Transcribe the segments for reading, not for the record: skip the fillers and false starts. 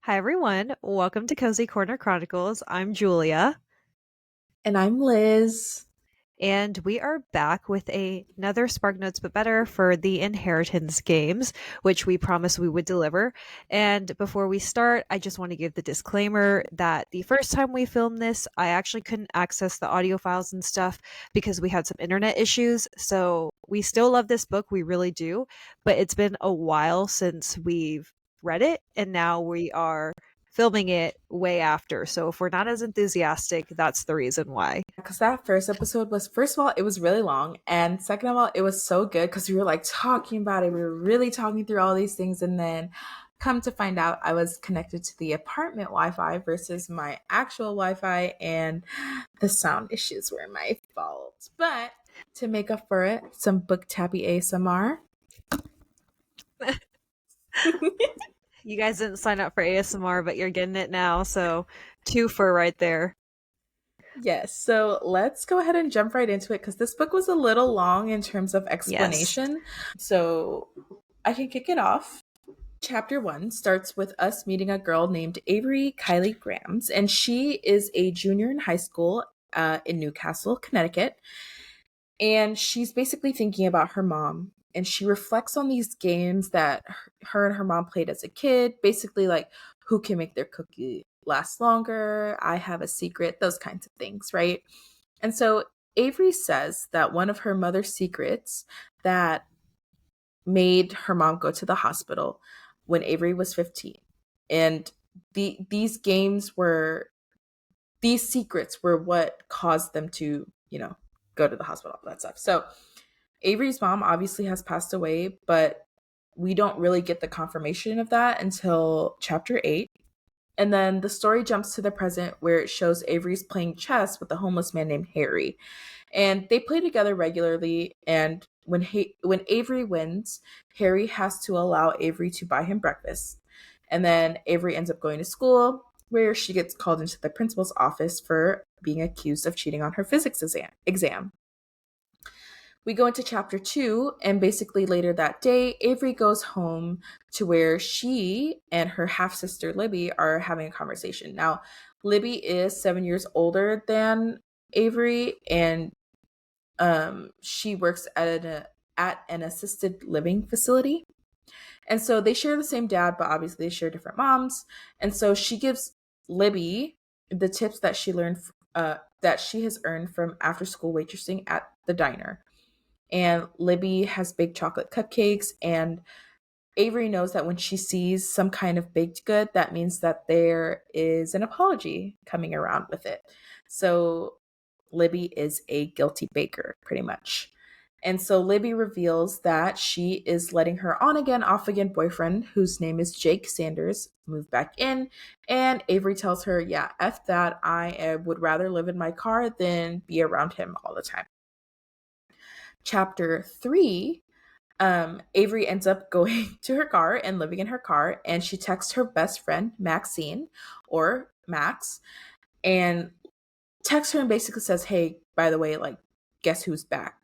Hi, everyone. Welcome to Cozy Corner Chronicles. I'm Julia, And I'm Liz. and we are back with another Sparknotes but better for the Inheritance games, which we promised we would deliver. And before we start, I just want to give the disclaimer that the first time we filmed this, I actually couldn't access the audio files and stuff because we had some internet issues. So we still love this book, we really do, but it's been a while since we've read it, and now we are filming it way after. So if we're not as enthusiastic, that's the reason why. Because that first episode was, first of all, it was really long. And second of all, it was so good because we were like talking about it. We were really talking through all these things. And then come to find out, I was connected to the apartment Wi Fi versus my actual Wi Fi. And the sound issues were my fault. But to make up for it, some book tappy ASMR. You guys didn't sign up for ASMR, but you're getting it now. So, two for right there. Yes, so let's go ahead and jump right into it because this book was a little long in terms of Yes. explanation. So I can kick it off. Chapter 1 starts with us meeting a girl named Avery Kylie Grams, and she is a junior in high school in Newcastle, Connecticut. And she's basically thinking about her mom. And she reflects on these games that her and her mom played as a kid, basically like who can make their cookie last longer, I have a secret, those kinds of things, right? And so Avery says that one of her mother's secrets that made her mom go to the hospital when Avery was 15. And these games were these secrets were what caused them to, go to the hospital, all that stuff. So Avery's mom obviously has passed away, but we don't really get the confirmation of that until chapter 8. And then the story jumps to the present where it shows Avery's playing chess with a homeless man named Harry. And they play together regularly. And when Avery wins, Harry has to allow Avery to buy him breakfast. And then Avery ends up going to school where she gets called into the principal's office for being accused of cheating on her physics exam. We go into chapter 2, and basically later that day, Avery goes home to where she and her half sister Libby are having a conversation. Now, Libby is 7 years older than Avery, and she works at an assisted living facility. And so they share the same dad, but obviously they share different moms. And so she gives Libby the tips that that she has earned from after school waitressing at the diner. And Libby has baked chocolate cupcakes, and Avery knows that when she sees some kind of baked good, that means that there is an apology coming around with it. So Libby is a guilty baker, pretty much. And so Libby reveals that she is letting her on again, off again boyfriend, whose name is Jake Sanders, move back in. And Avery tells her, yeah, F that. I would rather live in my car than be around him all the time. Chapter 3, Avery ends up going to her car and living in her car. And she texts her best friend, Maxine, or Max, and texts her and basically says, hey, by the way, like, guess who's back?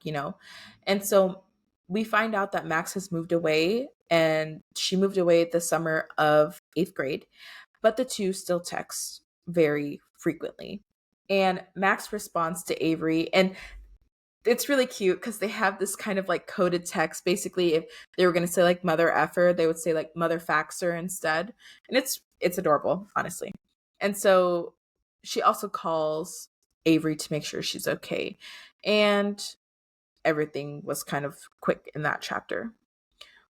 And so we find out that Max has moved away, and she moved away the summer of 8th grade, but the two still text very frequently. And Max responds to Avery, and it's really cute because they have this kind of like coded text. Basically, if they were going to say like mother effer, they would say like mother faxer instead. And it's adorable, honestly. And so she also calls Avery to make sure she's okay. And everything was kind of quick in that chapter.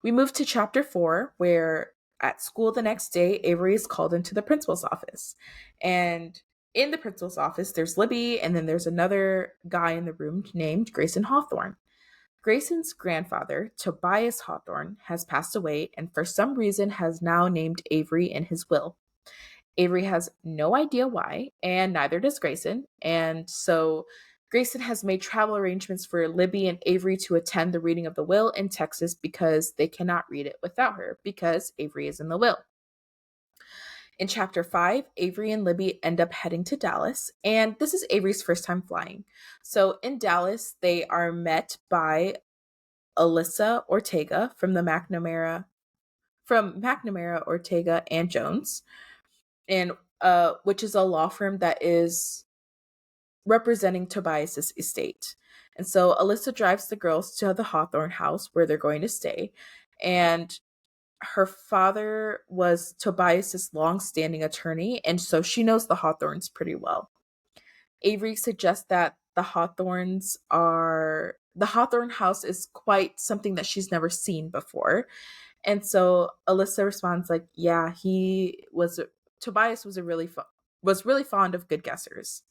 We move to chapter 4, where at school the next day, Avery is called into the principal's office. And in the principal's office, there's Libby, and then there's another guy in the room named Grayson Hawthorne. Grayson's grandfather, Tobias Hawthorne, has passed away and for some reason has now named Avery in his will. Avery has no idea why, and neither does Grayson. And so Grayson has made travel arrangements for Libby and Avery to attend the reading of the will in Texas because they cannot read it without her, because Avery is in the will. In chapter 5, Avery and Libby end up heading to Dallas, and this is Avery's first time flying. So in Dallas, they are met by Alyssa Ortega from McNamara, Ortega, and Jones. and which is a law firm that is representing Tobias's estate. And so Alyssa drives the girls to the Hawthorne house where they're going to stay. And her father was Tobias's long-standing attorney, and so she knows the Hawthorns pretty well. Avery suggests that the Hawthorne house is quite something that she's never seen before. And so Alyssa responds like, "Yeah, he was Tobias was really fond of good guessers."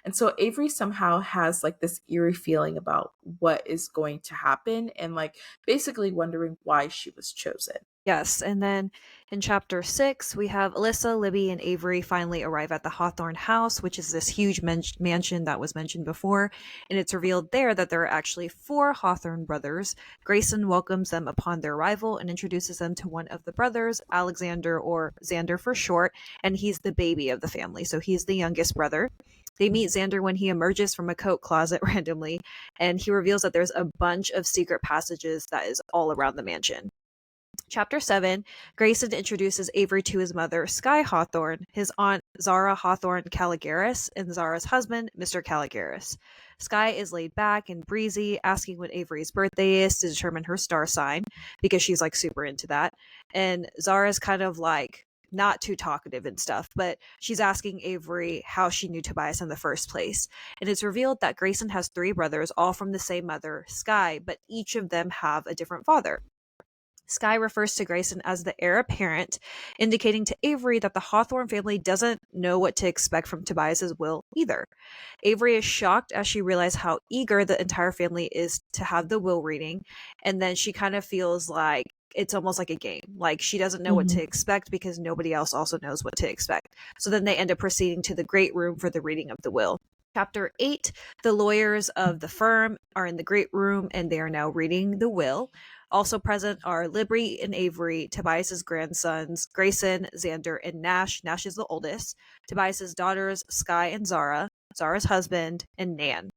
And so Avery somehow has like this eerie feeling about what is going to happen and like basically wondering why she was chosen. Yes, and then in chapter 6, we have Alyssa, Libby, and Avery finally arrive at the Hawthorne house, which is this huge mansion that was mentioned before, and it's revealed there that there are actually 4 Hawthorne brothers. Grayson welcomes them upon their arrival and introduces them to one of the brothers, Alexander, or Xander for short, and he's the baby of the family, so he's the youngest brother. They meet Xander when he emerges from a coat closet randomly, and he reveals that there's a bunch of secret passages that is all around the mansion. Chapter 7, Grayson introduces Avery to his mother, Sky Hawthorne, his aunt, Zara Hawthorne Caligaris, and Zara's husband, Mr. Caligaris. Sky is laid back and breezy, asking when Avery's birthday is to determine her star sign, because she's like super into that. And Zara's kind of like not too talkative and stuff, but she's asking Avery how she knew Tobias in the first place. And it's revealed that Grayson has 3 brothers, all from the same mother, Sky, but each of them have a different father. Sky refers to Grayson as the heir apparent, indicating to Avery that the Hawthorne family doesn't know what to expect from Tobias's will either. Avery is shocked as she realizes how eager the entire family is to have the will reading, and then she kind of feels like it's almost like a game. Like she doesn't know what to Mhm. expect because nobody else also knows what to expect. So then they end up proceeding to the great room for the reading of the will. Chapter 8, the lawyers of the firm are in the great room and they are now reading the will. Also present are Libby and Avery, Tobias's grandsons, Grayson, Xander, and Nash. Nash is the oldest. Tobias's daughters, Sky and Zara, Zara's husband, and Nan.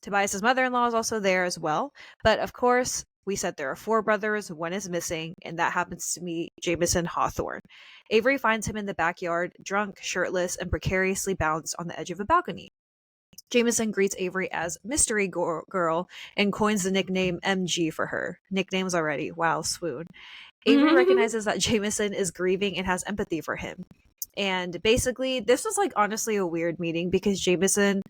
Tobias's mother-in-law is also there as well. But of course, we said there are 4 brothers, one is missing, and that happens to be Jameson Hawthorne. Avery finds him in the backyard, drunk, shirtless, and precariously balanced on the edge of a balcony. Jameson greets Avery as Mystery Girl and coins the nickname MG for her. Nicknames already. Wow, swoon. Avery recognizes that Jameson is grieving and has empathy for him. And basically, this was like honestly a weird meeting because Jameson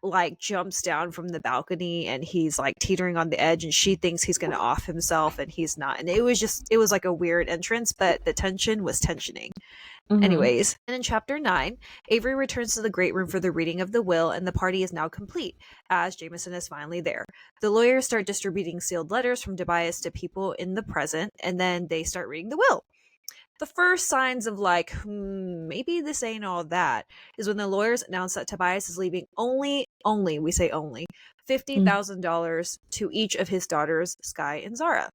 like jumps down from the balcony and he's like teetering on the edge and she thinks he's going to off himself and he's not. And it was like a weird entrance, but the tension was tensioning. Mhm. Anyways, and in chapter 9, Avery returns to the great room for the reading of the will, and the party is now complete, as Jameson is finally there. The lawyers start distributing sealed letters from Tobias to people in the present, and then they start reading the will. The first signs of like, maybe this ain't all that, is when the lawyers announce that Tobias is leaving only, we say only, Mhm. $50,000 to each of his daughters, Sky and Zara.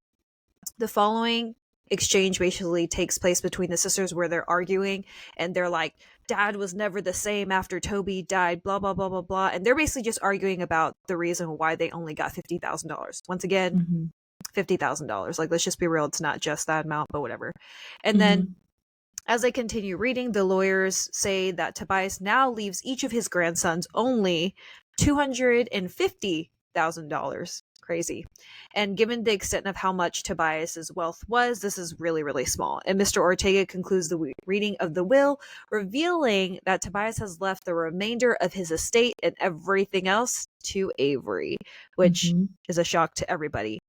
The following exchange basically takes place between the sisters where they're arguing and they're like, Dad was never the same after Toby died, blah, blah, blah, blah, blah. And they're basically just arguing about the reason why they only got $50,000. Once again, Mhm. $50,000. Like, let's just be real. It's not just that amount, but whatever. And then Mhm. as they continue reading, the lawyers say that Tobias now leaves each of his grandsons only $250,000. Crazy. And given the extent of how much Tobias's wealth was, this is really, really small. And Mr. Ortega concludes the reading of the will, revealing that Tobias has left the remainder of his estate and everything else to Avery, which Mhm. is a shock to everybody.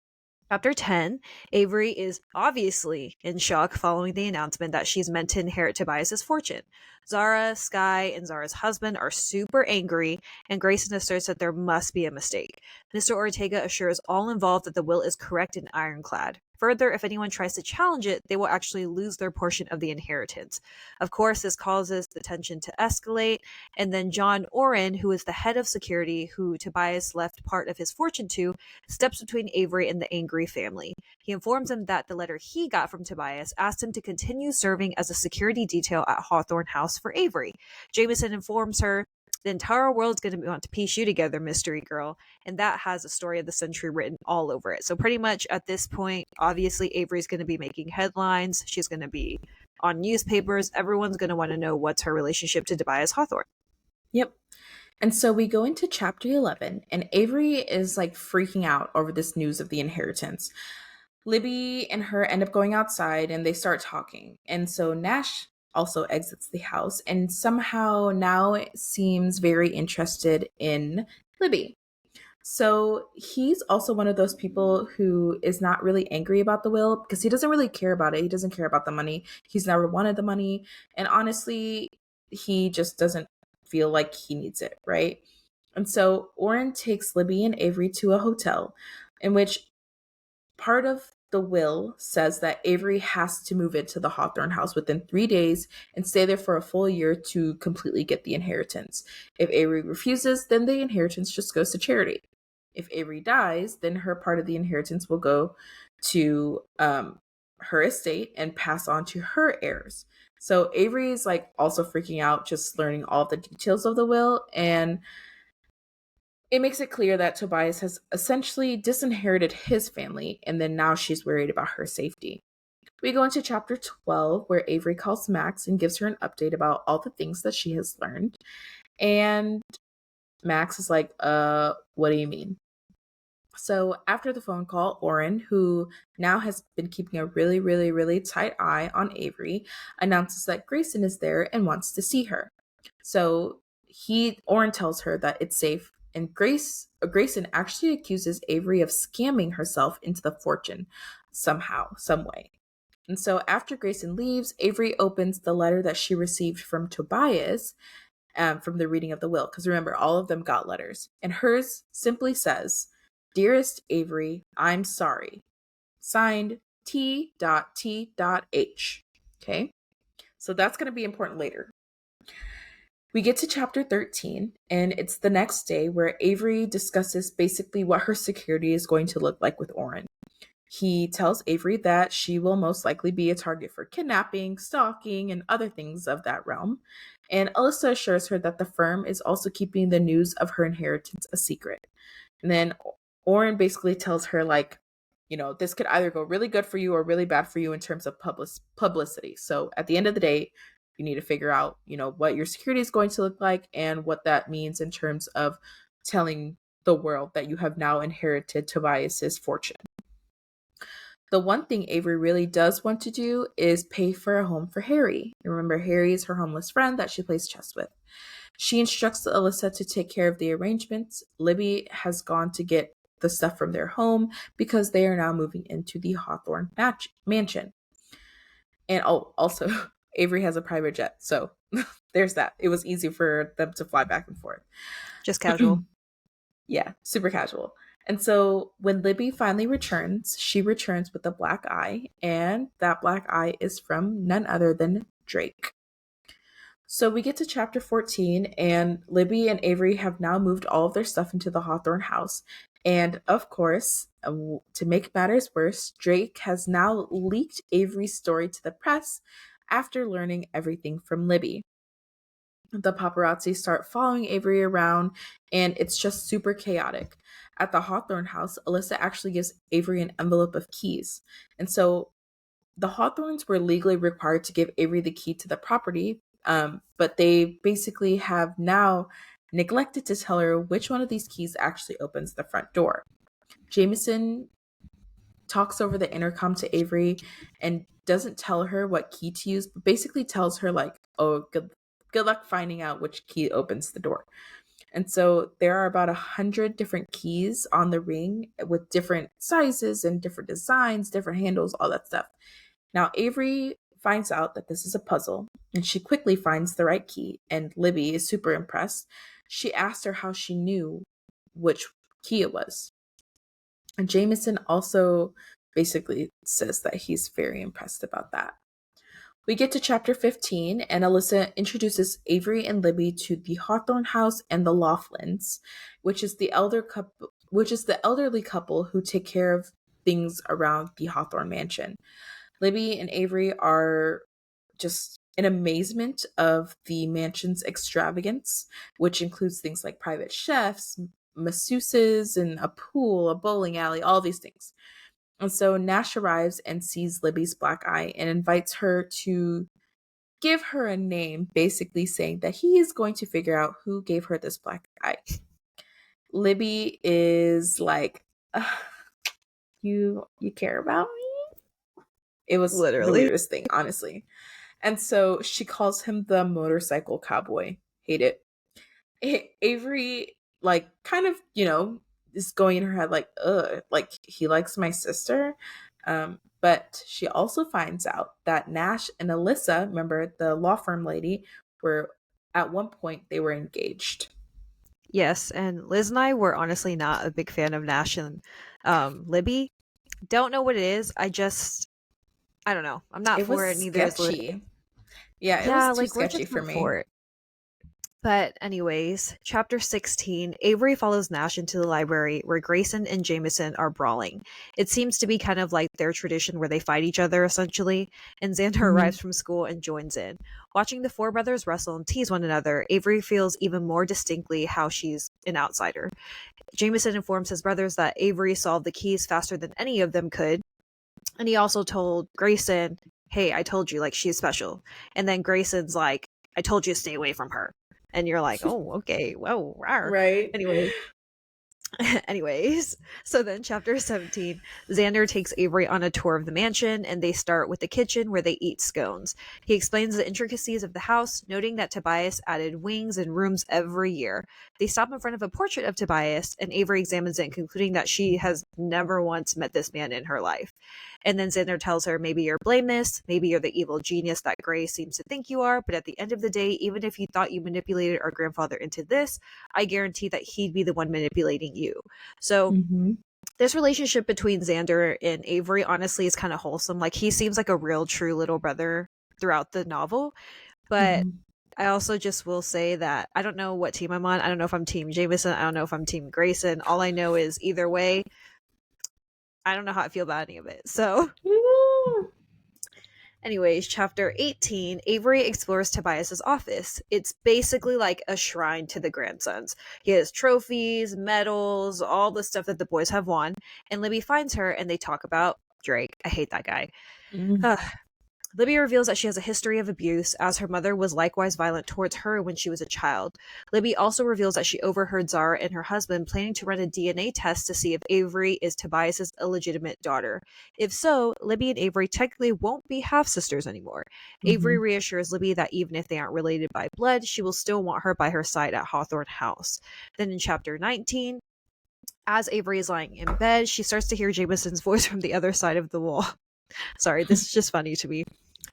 Chapter 10, Avery is obviously in shock following the announcement that she's meant to inherit Tobias's fortune. Zara, Sky, and Zara's husband are super angry, and Grayson asserts that there must be a mistake. Mr. Ortega assures all involved that the will is correct and ironclad. Further, if anyone tries to challenge it, they will actually lose their portion of the inheritance. Of course, this causes the tension to escalate, and then John Oren, who is the head of security, who Tobias left part of his fortune to, steps between Avery and the angry family. He informs him that the letter he got from Tobias asked him to continue serving as a security detail at Hawthorne House for Avery. Jameson informs her The entire world's going to want to piece you together, mystery girl. And that has a story of the century written all over it. So pretty much at this point, obviously Avery's going to be making headlines. She's going to be on newspapers. Everyone's going to want to know what's her relationship to Tobias Hawthorne. Yep. And so we go into chapter 11, and Avery is like freaking out over this news of the inheritance. Libby and her end up going outside and they start talking. And so Nash also exits the house and somehow now seems very interested in Libby. So he's also one of those people who is not really angry about the will because he doesn't really care about it. He doesn't care about the money. He's never wanted the money. And honestly, he just doesn't feel like he needs it, right? And so Oren takes Libby and Avery to a hotel in which part of the will says that Avery has to move into the Hawthorne house within 3 days and stay there for a full year to completely get the inheritance. If Avery refuses, then the inheritance just goes to charity. If Avery dies, then her part of the inheritance will go to her estate and pass on to her heirs. So Avery is like also freaking out, just learning all the details of the will, and it makes it clear that Tobias has essentially disinherited his family, and then now she's worried about her safety. We go into chapter 12, where Avery calls Max and gives her an update about all the things that she has learned. And Max is like, what do you mean? So after the phone call, Oren, who now has been keeping a really, really, really tight eye on Avery, announces that Grayson is there and wants to see her. So Oren tells her that it's safe, and Grayson actually accuses Avery of scamming herself into the fortune somehow, some way. And so after Grayson leaves, Avery opens the letter that she received from Tobias from the reading of the will. Because remember, all of them got letters. And hers simply says, "Dearest Avery, I'm sorry. Signed T.T.H." Okay, so that's going to be important later. We get to chapter 13, and it's the next day where Avery discusses basically what her security is going to look like with Oren. He tells Avery that she will most likely be a target for kidnapping, stalking, and other things of that realm. And Alyssa assures her that the firm is also keeping the news of her inheritance a secret. And then Oren basically tells her, like, this could either go really good for you or really bad for you in terms of publicity. So at the end of the day, you need to figure out, what your security is going to look like and what that means in terms of telling the world that you have now inherited Tobias's fortune. The one thing Avery really does want to do is pay for a home for Harry. Remember, Harry is her homeless friend that she plays chess with. She instructs Alyssa to take care of the arrangements. Libby has gone to get the stuff from their home because they are now moving into the Hawthorne mansion. And also, Avery has a private jet, so there's that. It was easy for them to fly back and forth. Just casual. Yeah, super casual. And so when Libby finally returns, she returns with a black eye, and that black eye is from none other than Drake. So we get to chapter 14, and Libby and Avery have now moved all of their stuff into the Hawthorne house. And of course, to make matters worse, Drake has now leaked Avery's story to the press after learning everything from Libby. The paparazzi start following Avery around, and it's just super chaotic. At the Hawthorne house, Alyssa actually gives Avery an envelope of keys. And so the Hawthorns were legally required to give Avery the key to the property, but they basically have now neglected to tell her which one of these keys actually opens the front door. Jameson talks over the intercom to Avery and doesn't tell her what key to use, but basically tells her, like, oh, good luck finding out which key opens the door. And so there are about 100 different keys on the ring with different sizes and different designs, different handles, all that stuff. Now, Avery finds out that this is a puzzle, and she quickly finds the right key, and Libby is super impressed. She asked her how she knew which key it was. And Jameson also basically says that he's very impressed about that. We get to chapter 15, and Alyssa introduces Avery and Libby to the Hawthorne house and the Laughlins, which is the elderly couple who take care of things around the Hawthorne mansion. Libby and Avery are just in amazement of the mansion's extravagance, which includes things like private chefs, masseuses, and a pool, a bowling alley, all these things. And so Nash arrives and sees Libby's black eye and invites her to give her a name, basically saying that he is going to figure out who gave her this black eye. Libby is like, you care about me? It was the Literally. weirdest thing, honestly. And so she calls him the motorcycle cowboy. Hate it. Avery, like, kind of, is going in her head, like, ugh, like, he likes my sister. But she also finds out that Nash and Alyssa, remember the law firm lady, were at one point they were engaged. Yes, and Liz and I were honestly not a big fan of Nash and Libby. Don't know what it is. I don't know. I'm not It was for it. Neither is Liz. sketchy. Yeah, it was Yeah, too like we're sketchy just for not me. for it. But anyways, chapter 16, Avery follows Nash into the library where Grayson and Jameson are brawling. It seems to be kind of like their tradition where they fight each other essentially, and Xander Mhm. arrives from school and joins in. Watching the four brothers wrestle and tease one another, Avery feels even more distinctly how she's an outsider. Jameson informs his brothers that Avery solved the keys faster than any of them could, and he also told Grayson, "Hey, I told you, like, she's special." And then Grayson's like, "I told you to stay away from her." And you're like, "Oh, okay, whoa, rawr." Right. Anyway, anyways, so then chapter 17, Xander takes Avery on a tour of the mansion and they start with the kitchen where they eat scones. He explains the intricacies of the house, noting that Tobias added wings and rooms every year. They stop in front of a portrait of Tobias and Avery examines it, concluding that she has never once met this man in her life. And then Xander tells her, maybe you're blameless, maybe you're the evil genius that Grace seems to think you are, but at the end of the day, even if you thought you manipulated our grandfather into this, I guarantee that he'd be the one manipulating you. So Mhm. this relationship between Xander and Avery honestly is kind of wholesome. Like he seems like a real true little brother throughout the novel. But Mhm. I also just will say that I don't know what team I'm on. I don't know if I'm team Jameson. I don't know if I'm team Grayson. All I know is either way, I don't know how I feel about any of it. So Woo! anyways, chapter 18, Avery explores Tobias's office. It's basically like a shrine to the grandsons. He has trophies, medals, all the stuff that the boys have won. And Libby finds her and they talk about Drake. I hate that guy. Mm. Libby reveals that she has a history of abuse, as her mother was likewise violent towards her when she was a child. Libby also reveals that she overheard Zara and her husband planning to run a DNA test to see if Avery is Tobias's illegitimate daughter. If so, Libby and Avery technically won't be half sisters anymore. Avery Mhm. reassures Libby that even if they aren't related by blood, she will still want her by her side at Hawthorne House. Then in chapter 19, as Avery is lying in bed, she starts to hear Jameson's voice from the other side of the wall. Sorry, this is just funny to me.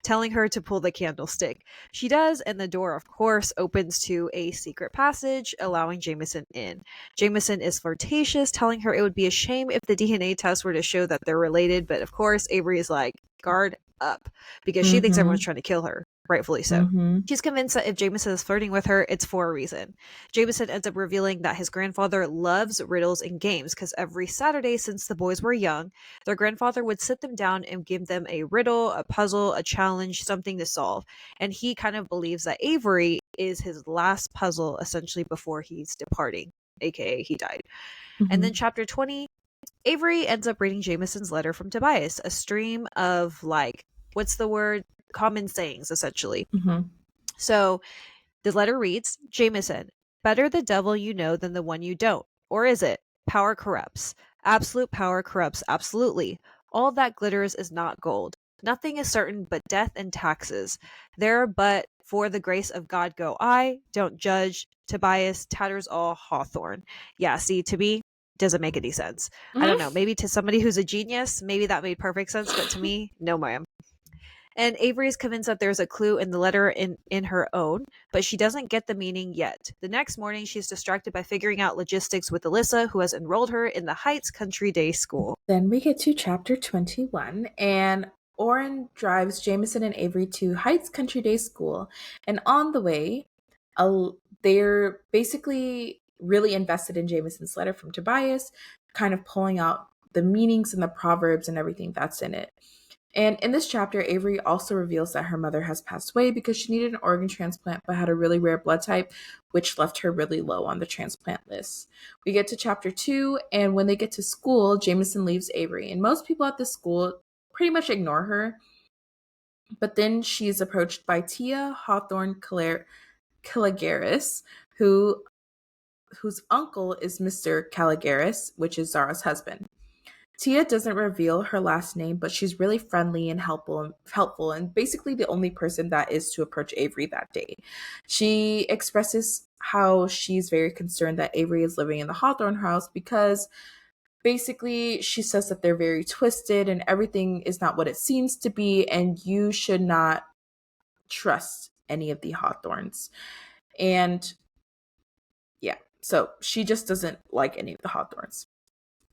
Telling her to pull the candlestick. She does, and the door, of course, opens to a secret passage, allowing Jameson in. Jameson is flirtatious, telling her it would be a shame if the DNA test were to show that they're related, but of course, Avery is like, guard up, because she thinks everyone's Mhm. trying to kill her, rightfully so. Mhm. She's convinced that if Jameson is flirting with her, it's for a reason. Jameson ends up revealing that his grandfather loves riddles and games because every Saturday since the boys were young, their grandfather would sit them down and give them a riddle, a puzzle, a challenge, something to solve. And he kind of believes that Avery is his last puzzle essentially before he's departing, aka he died. And then Mhm. chapter 20, Avery ends up reading Jameson's letter from Tobias, a stream of like, what's the word? Common sayings, essentially. Mhm. So the letter reads, Jameson, better the devil you know than the one you don't. Or is it? Power corrupts. Absolute power corrupts absolutely. All that glitters is not gold. Nothing is certain but death and taxes. There but for the grace of God go I, don't judge. Tobias, tatters all, Hawthorne. Yeah, see, to me, doesn't make any sense. I don't know. Mhm. Maybe to somebody who's a genius, maybe that made perfect sense, but to me, no, ma'am. And Avery is convinced that there's a clue in the letter in her own, but she doesn't get the meaning yet. The next morning, she's distracted by figuring out logistics with Alyssa, who has enrolled her in the Heights Country Day School. Then we get to chapter 21, and Oren drives Jameson and Avery to Heights Country Day School. And on the way, they're basically really invested in Jameson's letter from Tobias, kind of pulling out the meanings and the proverbs and everything that's in it. And in this chapter, Avery also reveals that her mother has passed away because she needed an organ transplant but had a really rare blood type, which left her really low on the transplant list. We get to chapter 2, and when they get to school, Jameson leaves Avery. And most people at this school pretty much ignore her, but then she is approached by Tia Hawthorne Caligaris, whose uncle is Mr. Caligaris, which is Zara's husband. Tia doesn't reveal her last name, but she's really friendly and helpful, and basically the only person that is to approach Avery that day. She expresses how she's very concerned that Avery is living in the Hawthorne house because basically she says that they're very twisted and everything is not what it seems to be, and you should not trust any of the Hawthorns. And yeah, so she just doesn't like any of the Hawthorns.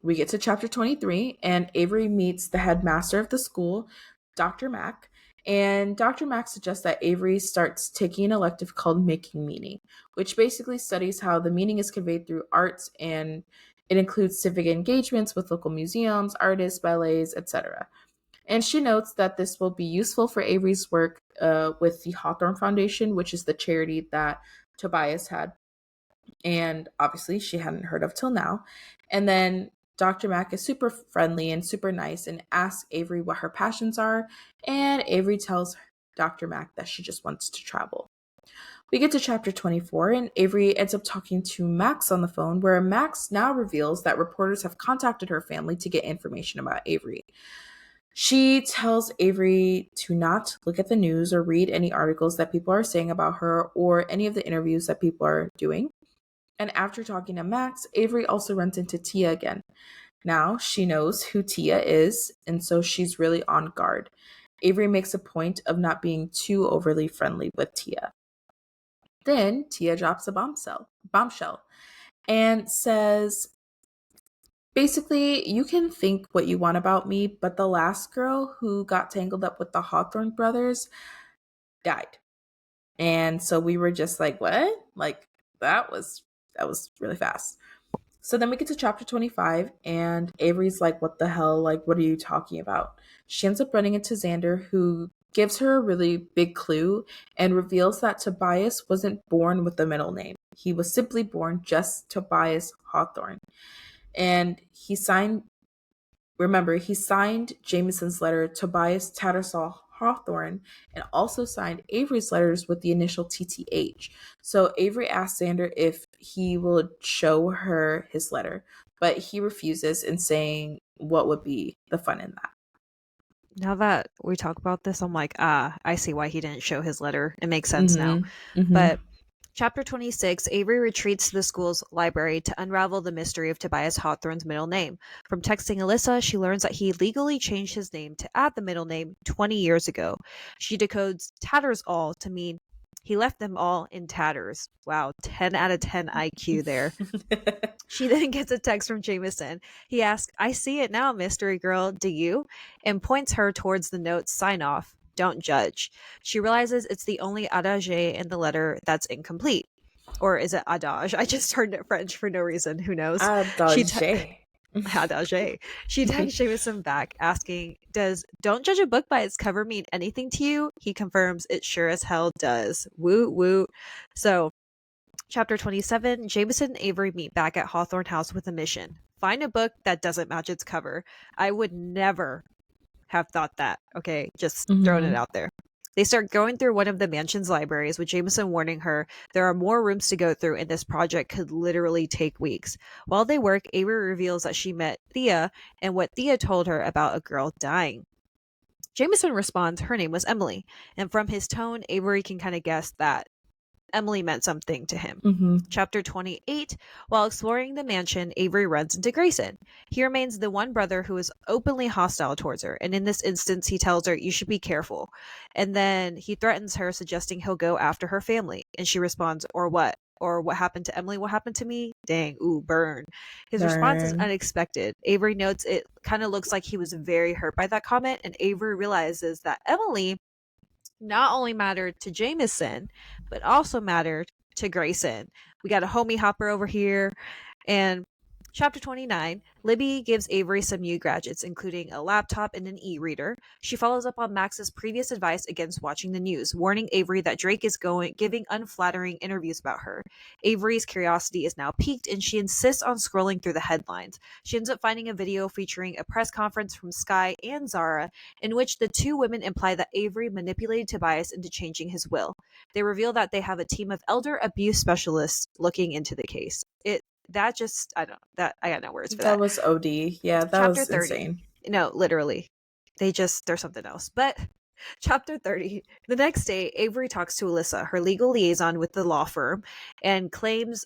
We get to chapter 23, and Avery meets the headmaster of the school, Dr. Mack. And Dr. Mack suggests that Avery starts taking an elective called Making Meaning, which basically studies how the meaning is conveyed through arts, and it includes civic engagements with local museums, artists, ballets, etc. And she notes that this will be useful for Avery's work with the Hawthorne Foundation, which is the charity that Tobias had and obviously she hadn't heard of till now. And then Dr. Mack is super friendly and super nice and asks Avery what her passions are, and Avery tells Dr. Mack that she just wants to travel. We get to chapter 24, and Avery ends up talking to Max on the phone, where Max now reveals that reporters have contacted her family to get information about Avery. She tells Avery to not look at the news or read any articles that people are saying about her or any of the interviews that people are doing. And after talking to Max, Avery also runs into Tia again. Now she knows who Tia is, and so she's really on guard. Avery makes a point of not being too overly friendly with Tia. Then Tia drops a bombshell, and says, basically, you can think what you want about me, but the last girl who got tangled up with the Hawthorne brothers died. And so we were just like, what? Like that was really fast. So then we get to chapter 25, and Avery's like, what the hell? Like, what are you talking about? She ends up running into Xander, who gives her a really big clue and reveals that Tobias wasn't born with the middle name. He was simply born just Tobias Hawthorne. And he signed Jameson's letter Tobias Tattersall Hawthorne and also signed Avery's letters with the initial TTH. So Avery asked Xander if he will show her his letter, but he refuses and saying what would be the fun in that. Now that we talk about this, I'm like, I see why he didn't show his letter. It makes sense now. Mm-hmm. Mm-hmm. But chapter 26, Avery retreats to the school's library to unravel the mystery of Tobias Hawthorne's middle name. From texting Alyssa, she learns that he legally changed his name to add the middle name 20 years ago. She decodes tatters all to mean he left them all in tatters. Wow, 10 out of 10 IQ there. She then gets a text from Jameson. He asks, I see it now, mystery girl. Do you? And points her towards the note's sign off. Don't judge. She realizes it's the only adage in the letter that's incomplete. Or is it adage? I just turned it French for no reason. Who knows? She Adage. adage. She texts Jameson back asking, does don't judge a book by its cover mean anything to you? He confirms it sure as hell does. Woot woot. So Chapter 27, Jameson and Avery meet back at Hawthorne House with a mission. Find a book that doesn't match its cover. I would never have thought that. Okay, just throwing it Mm-hmm. out there. They start going through one of the mansion's libraries, with Jameson warning her there are more rooms to go through and this project could literally take weeks. While they work, Avery reveals that she met Thea and what Thea told her about a girl dying. Jameson responds her name was Emily, and from his tone, Avery can kind of guess that Emily meant something to him. Mm-hmm. Chapter 28, while exploring the mansion, Avery runs into Grayson. He remains the one brother who is openly hostile towards her, and in this instance, he tells her, you should be careful. And then he threatens her, suggesting he'll go after her family. And she responds, or what? Or what happened to Emily? What happened to me? Dang, ooh, burn. His response is Burn. unexpected. Avery notes it kind of looks like he was very hurt by that comment, and Avery realizes that Emily not only mattered to Jameson, but also mattered to Grayson. We got a homie hopper over here, and Chapter 29, Libby gives Avery some new gadgets, including a laptop and an e reader. She follows up on Max's previous advice against watching the news, warning Avery that Drake is giving unflattering interviews about her. Avery's curiosity is now piqued, and she insists on scrolling through the headlines. She ends up finding a video featuring a press conference from Sky and Zara, in which the two women imply that Avery manipulated Tobias into changing his will. They reveal that they have a team of elder abuse specialists looking into the case. I don't that I got no words for That that. was OD. Yeah, that Chapter was 30. insane. No, literally. They're something else. But chapter 30. The next day, Avery talks to Alyssa, her legal liaison with the law firm, and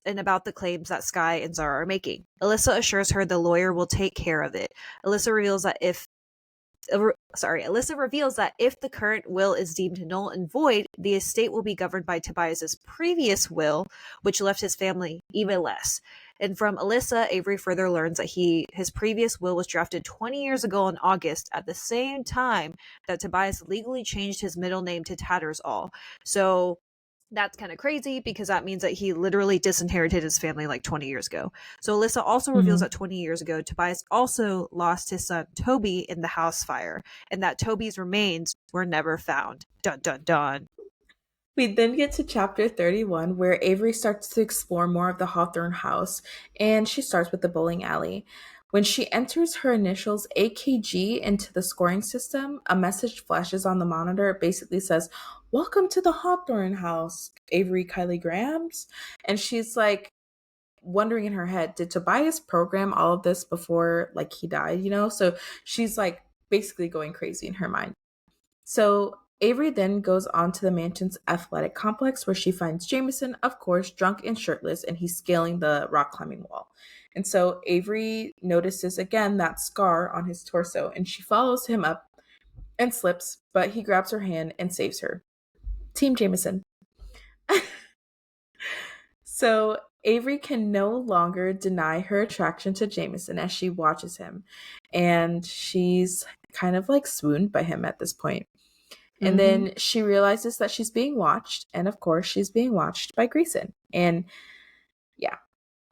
about the claims that Sky and Zara are making. Alyssa assures her the lawyer will take care of it. Alyssa reveals that if the current will is deemed null and void, the estate will be governed by Tobias's previous will, which left his family even less. And from Alyssa, Avery further learns that his previous will was drafted 20 years ago in August, at the same time that Tobias legally changed his middle name to Tattersall. So that's kind of crazy because that means that he literally disinherited his family like 20 years ago. So Alyssa also reveals that 20 years ago, Tobias also lost his son Toby in the house fire, and that Toby's remains were never found. Dun dun dun. We then get to chapter 31, where Avery starts to explore more of the Hawthorne house, and she starts with the bowling alley. When she enters her initials AKG into the scoring system, a message flashes on the monitor. It basically says, "Welcome to the Hawthorne house, Avery Kylie Grams." And she's like wondering in her head, did Tobias program all of this before like he died, you know? So she's like basically going crazy in her mind. So Avery then goes on to the mansion's athletic complex where she finds Jameson, of course, drunk and shirtless, and he's scaling the rock climbing wall. And so Avery notices again that scar on his torso, and she follows him up and slips, but he grabs her hand and saves her. Team Jameson. So Avery can no longer deny her attraction to Jameson as she watches him, and she's kind of like swooned by him at this point. And then she realizes that she's being watched. And of course, she's being watched by Grayson. And yeah.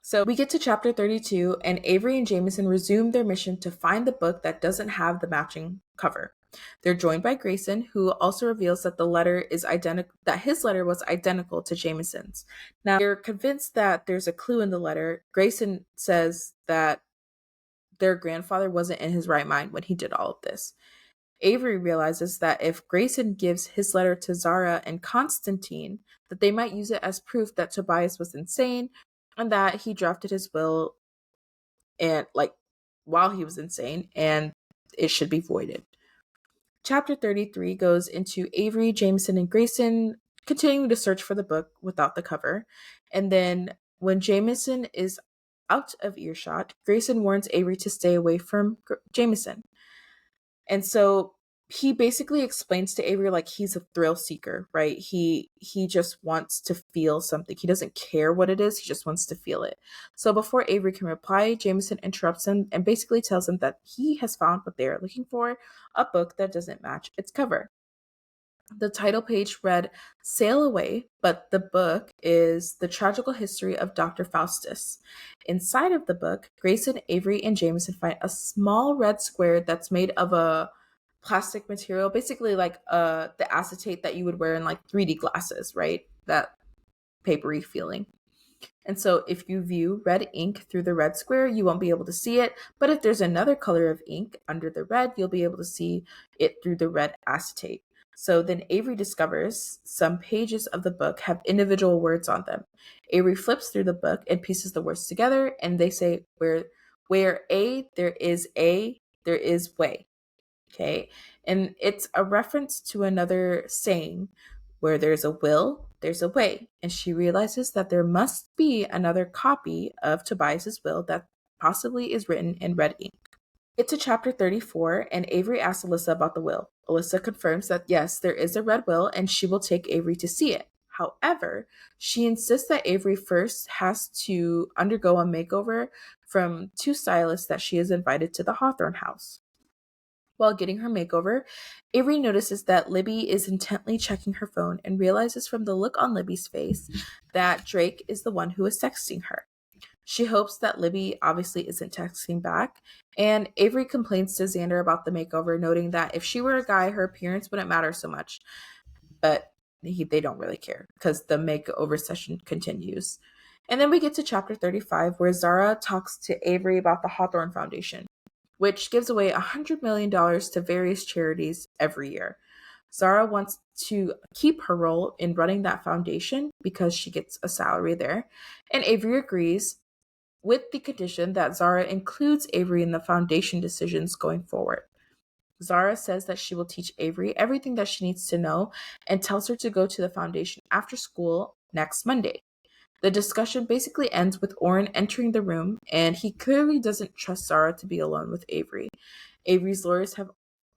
So we get to chapter 32, and Avery and Jameson resume their mission to find the book that doesn't have the matching cover. They're joined by Grayson, who also reveals that that his letter was identical to Jameson's. Now, they're convinced that there's a clue in the letter. Grayson says that their grandfather wasn't in his right mind when he did all of this. Avery realizes that if Grayson gives his letter to Zara and Constantine, that they might use it as proof that Tobias was insane and that he drafted his will and like while he was insane and it should be voided. Chapter 33 goes into Avery, Jameson, and Grayson continuing to search for the book without the cover. And then when Jameson is out of earshot, Grayson warns Avery to stay away from Jameson. And so he basically explains to Avery like he's a thrill seeker, right? He just wants to feel something. He doesn't care what it is, he just wants to feel it. So before Avery can reply, Jameson interrupts him and basically tells him that he has found what they are looking for, a book that doesn't match its cover. The title page read Sail Away, but the book is The Tragical History of Dr. Faustus. Inside of the book, Grayson, Avery, and Jameson find a small red square that's made of a plastic material, basically like the acetate that you would wear in like 3D glasses, right? That papery feeling. And so if you view red ink through the red square, you won't be able to see it. But if there's another color of ink under the red, you'll be able to see it through the red acetate. So then Avery discovers some pages of the book have individual words on them. Avery flips through the book and pieces the words together, and they say, where there is way. Okay. And it's a reference to another saying, where there's a will, there's a way. And she realizes that there must be another copy of Tobias's will that possibly is written in red ink. It's a chapter 34, and Avery asks Alyssa about the will. Alyssa confirms that yes, there is a red will, and she will take Avery to see it. However, she insists that Avery first has to undergo a makeover from two stylists that she has invited to the Hawthorne house. While getting her makeover, Avery notices that Libby is intently checking her phone and realizes from the look on Libby's face that Drake is the one who is sexting her. She hopes that Libby obviously isn't texting back. And Avery complains to Xander about the makeover, noting that if she were a guy, her appearance wouldn't matter so much. But they don't really care because the makeover session continues. And then we get to chapter 35, where Zara talks to Avery about the Hawthorne Foundation, which gives away $100 million to various charities every year. Zara wants to keep her role in running that foundation because she gets a salary there, and Avery agrees with the condition that Zara includes Avery in the foundation decisions going forward. Zara says that she will teach Avery everything that she needs to know and tells her to go to the foundation after school next Monday. The discussion basically ends with Oren entering the room, and he clearly doesn't trust Zara to be alone with Avery. Avery's lawyers have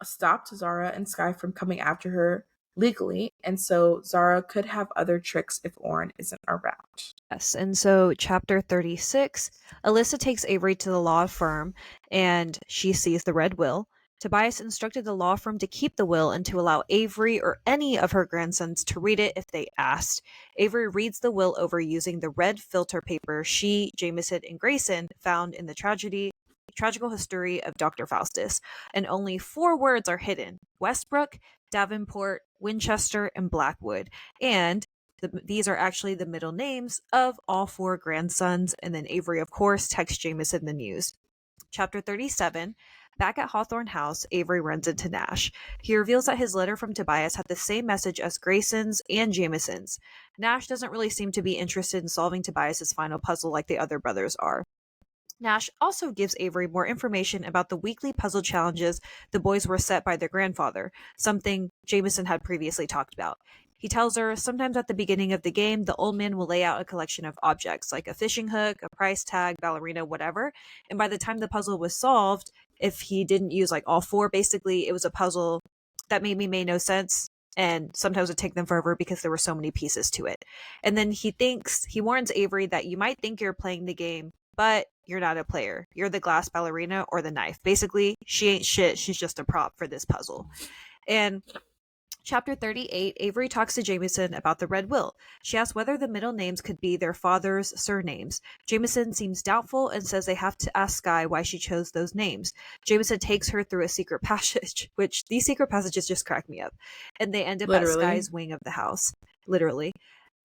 stopped Zara and Sky from coming after her legally, and so Zara could have other tricks if Oren isn't around. Yes. And so, chapter 36, Alyssa takes Avery to the law firm and she sees the red will. Tobias instructed the law firm to keep the will and to allow Avery or any of her grandsons to read it if they asked. Avery reads the will over using the red filter paper she, Jameson, and Grayson found in the tragical history of Dr. Faustus, and only 4 words are hidden: Westbrook, Davenport, Winchester, and Blackwood. And these are actually the middle names of all 4 grandsons. And then Avery, of course, texts Jameson the news. Chapter 37. Back at Hawthorne House, Avery runs into Nash. He reveals that his letter from Tobias had the same message as Grayson's and Jameson's. Nash doesn't really seem to be interested in solving Tobias's final puzzle like the other brothers are. Nash also gives Avery more information about the weekly puzzle challenges the boys were set by their grandfather, something Jameson had previously talked about. He tells her sometimes at the beginning of the game, the old man will lay out a collection of objects, like a fishing hook, a price tag, ballerina, whatever. And by the time the puzzle was solved, if he didn't use like all 4, basically, it was a puzzle that maybe made no sense. And sometimes it would take them forever because there were so many pieces to it. And then he warns Avery that you might think you're playing the game, but you're not a player. You're the glass ballerina or the knife. Basically, she ain't shit. She's just a prop for this puzzle. And chapter 38, Avery talks to Jameson about the Red Will. She asks whether the middle names could be their father's surnames. Jameson seems doubtful and says they have to ask Sky why she chose those names. Jameson takes her through a secret passage, which these secret passages just crack me up. And they end up at Literally. Sky's wing of the house. Literally.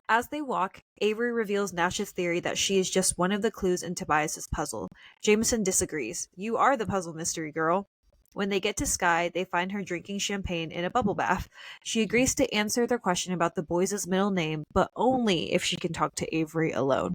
As they walk, Avery reveals Nash's theory that she is just one of the clues in Tobias's puzzle. Jameson disagrees. You are the puzzle mystery girl. When they get to Sky, they find her drinking champagne in a bubble bath. She agrees to answer their question about the boys' middle name, but only if she can talk to Avery alone.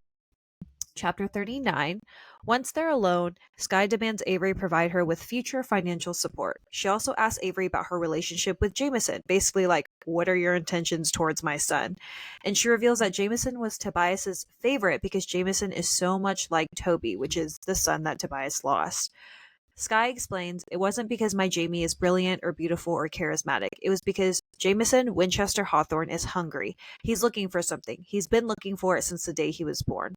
Chapter 39. Once they're alone, Sky demands Avery provide her with future financial support. She also asks Avery about her relationship with Jameson, basically like, what are your intentions towards my son? And she reveals that Jameson was Tobias's favorite because Jameson is so much like Toby, which is the son that Tobias lost. Sky explains, it wasn't because my Jamie is brilliant or beautiful or charismatic. It was because Jameson Winchester Hawthorne is hungry. He's looking for something. He's been looking for it since the day he was born.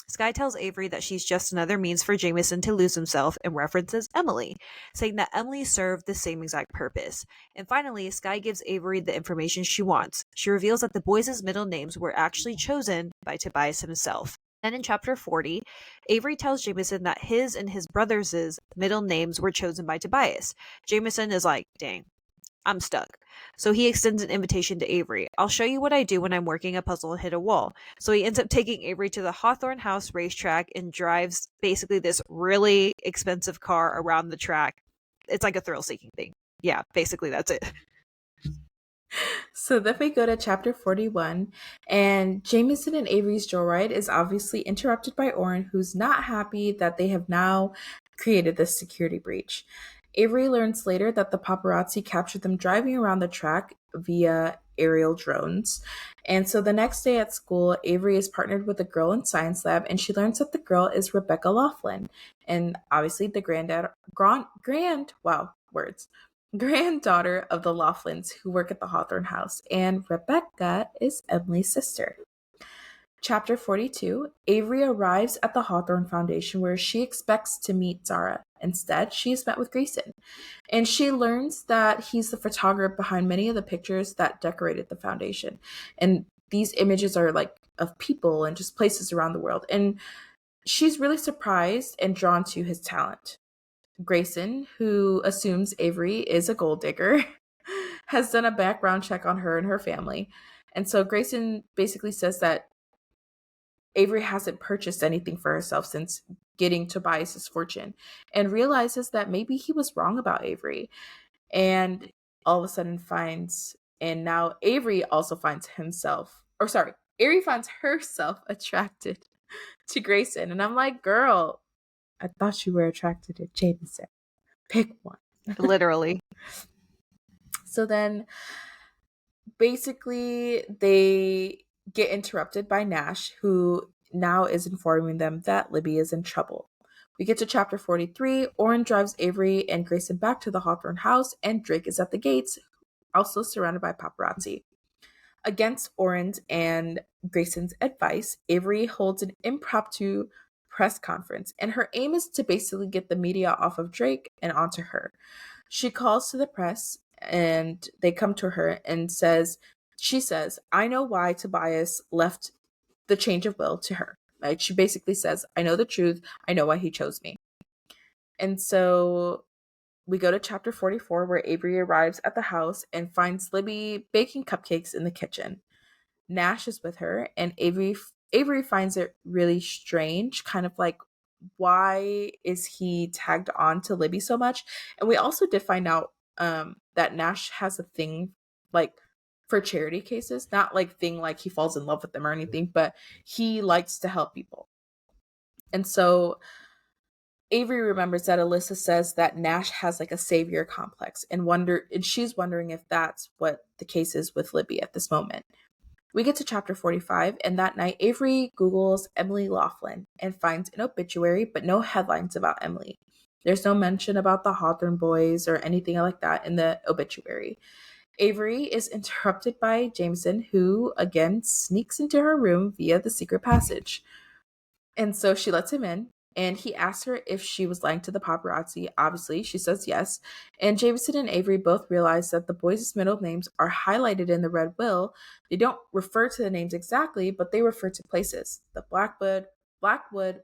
Sky tells Avery that she's just another means for Jameson to lose himself and references Emily, saying that Emily served the same exact purpose. And finally, Sky gives Avery the information she wants. She reveals that the boys' middle names were actually chosen by Tobias himself. Then in chapter 40, Avery tells Jameson that his and his brothers' middle names were chosen by Tobias. Jameson is like, dang, I'm stuck. So he extends an invitation to Avery. I'll show you what I do when I'm working a puzzle and hit a wall. So he ends up taking Avery to the Hawthorne House racetrack and drives basically this really expensive car around the track. It's like a thrill-seeking thing. Yeah, basically that's it. So then we go to chapter 41, and Jameson and Avery's joyride is obviously interrupted by Oren, who's not happy that they have now created this security breach. Avery learns later that the paparazzi captured them driving around the track via aerial drones. And so the next day at school, Avery is partnered with a girl in science lab, and she learns that the girl is Rebecca Laughlin, and obviously the granddaughter of the Laughlins who work at the Hawthorne House, and Rebecca is Emily's sister. Chapter 42, Avery arrives at the Hawthorne Foundation where she expects to meet Zara. Instead, she is met with Grayson, and she learns that he's the photographer behind many of the pictures that decorated the foundation. And these images are like of people and just places around the world. And she's really surprised and drawn to his talent. Grayson, who assumes Avery is a gold digger, has done a background check on her and her family. And so Grayson basically says that Avery hasn't purchased anything for herself since getting Tobias's fortune, and realizes that maybe he was wrong about Avery. And all of a sudden finds, and now Avery also finds himself, or sorry, Avery finds herself attracted to Grayson. And I'm like, girl, I thought you were attracted to Jameson. Pick one. Literally. So then basically they get interrupted by Nash, who now is informing them that Libby is in trouble. We get to chapter 43. Oren drives Avery and Grayson back to the Hawthorne house, and Drake is at the gates, also surrounded by paparazzi. Against Oren's and Grayson's advice, Avery holds an impromptu press conference, and her aim is to basically get the media off of Drake and onto her. She calls to the press, and they come to her and she says, I know why Tobias left the change of will to her. Like, she basically says, I know the truth. I know why he chose me. And so we go to chapter 44, where Avery arrives at the house and finds Libby baking cupcakes in the kitchen. Nash is with her, and Avery finds it really strange, kind of like, why is he tagged on to Libby so much? And we also did find out that Nash has a thing like for charity cases, not like thing like he falls in love with them or anything, but he likes to help people. And so Avery remembers that Alyssa says that Nash has like a savior complex, and she's wondering if that's what the case is with Libby at this moment. We get to chapter 45, and that night Avery Googles Emily Laughlin and finds an obituary, but no headlines about Emily. There's no mention about the Hawthorne boys or anything like that in the obituary. Avery is interrupted by Jameson, who again sneaks into her room via the secret passage. And so she lets him in, and he asks her if she was lying to the paparazzi. Obviously, she says yes. And Jameson and Avery both realize that the boys' middle names are highlighted in the red will. They don't refer to the names exactly, but they refer to places. The Blackwood,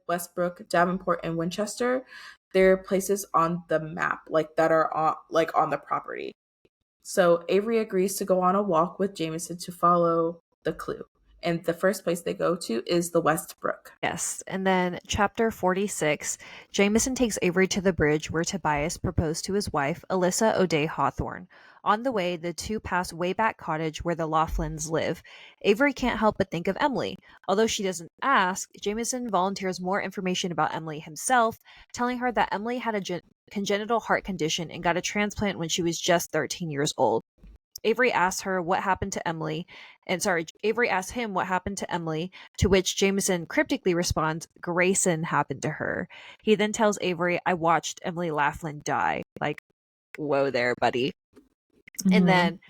Westbrook, Davenport, and Winchester. They're places on the map, like that are on the property. So Avery agrees to go on a walk with Jameson to follow the clue. And the first place they go to is the Westbrook. Yes. And then chapter 46, Jameson takes Avery to the bridge where Tobias proposed to his wife, Alyssa O'Day Hawthorne. On the way, the two pass Wayback Cottage where the Laughlins live. Avery can't help but think of Emily. Although she doesn't ask, Jameson volunteers more information about Emily himself, telling her that Emily had a congenital heart condition and got a transplant when she was just 13 years old. Avery asks her what happened to Emily, Avery asks him what happened to Emily, to which Jameson cryptically responds, Grayson happened to her. He then tells Avery, I watched Emily Laughlin die. Like, whoa there, buddy. And Mm-hmm. then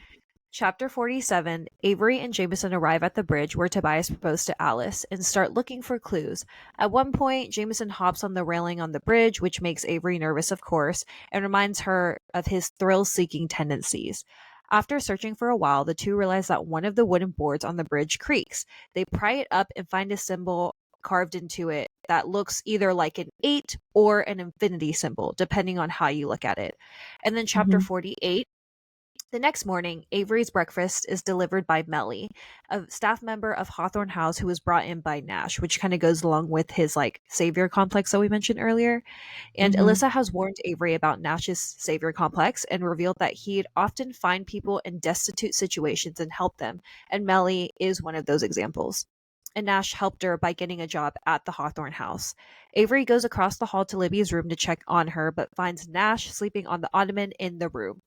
Chapter 47, Avery and Jameson arrive at the bridge where Tobias proposed to Alice and start looking for clues. At one point, Jameson hops on the railing on the bridge, which makes Avery nervous, of course, and reminds her of his thrill-seeking tendencies. After searching for a while, the two realize that one of the wooden boards on the bridge creaks. They pry it up and find a symbol carved into it that looks either like an 8 or an infinity symbol, depending on how you look at it. And then chapter Mm-hmm. 48, the next morning, Avery's breakfast is delivered by Melly, a staff member of Hawthorne House who was brought in by Nash, which kind of goes along with his like savior complex that we mentioned earlier. And Mm-hmm. Alyssa has warned Avery about Nash's savior complex and revealed that he'd often find people in destitute situations and help them, and Melly is one of those examples. And Nash helped her by getting a job at the Hawthorne House. Avery goes across the hall to Libby's room to check on her, but finds Nash sleeping on the ottoman in the room.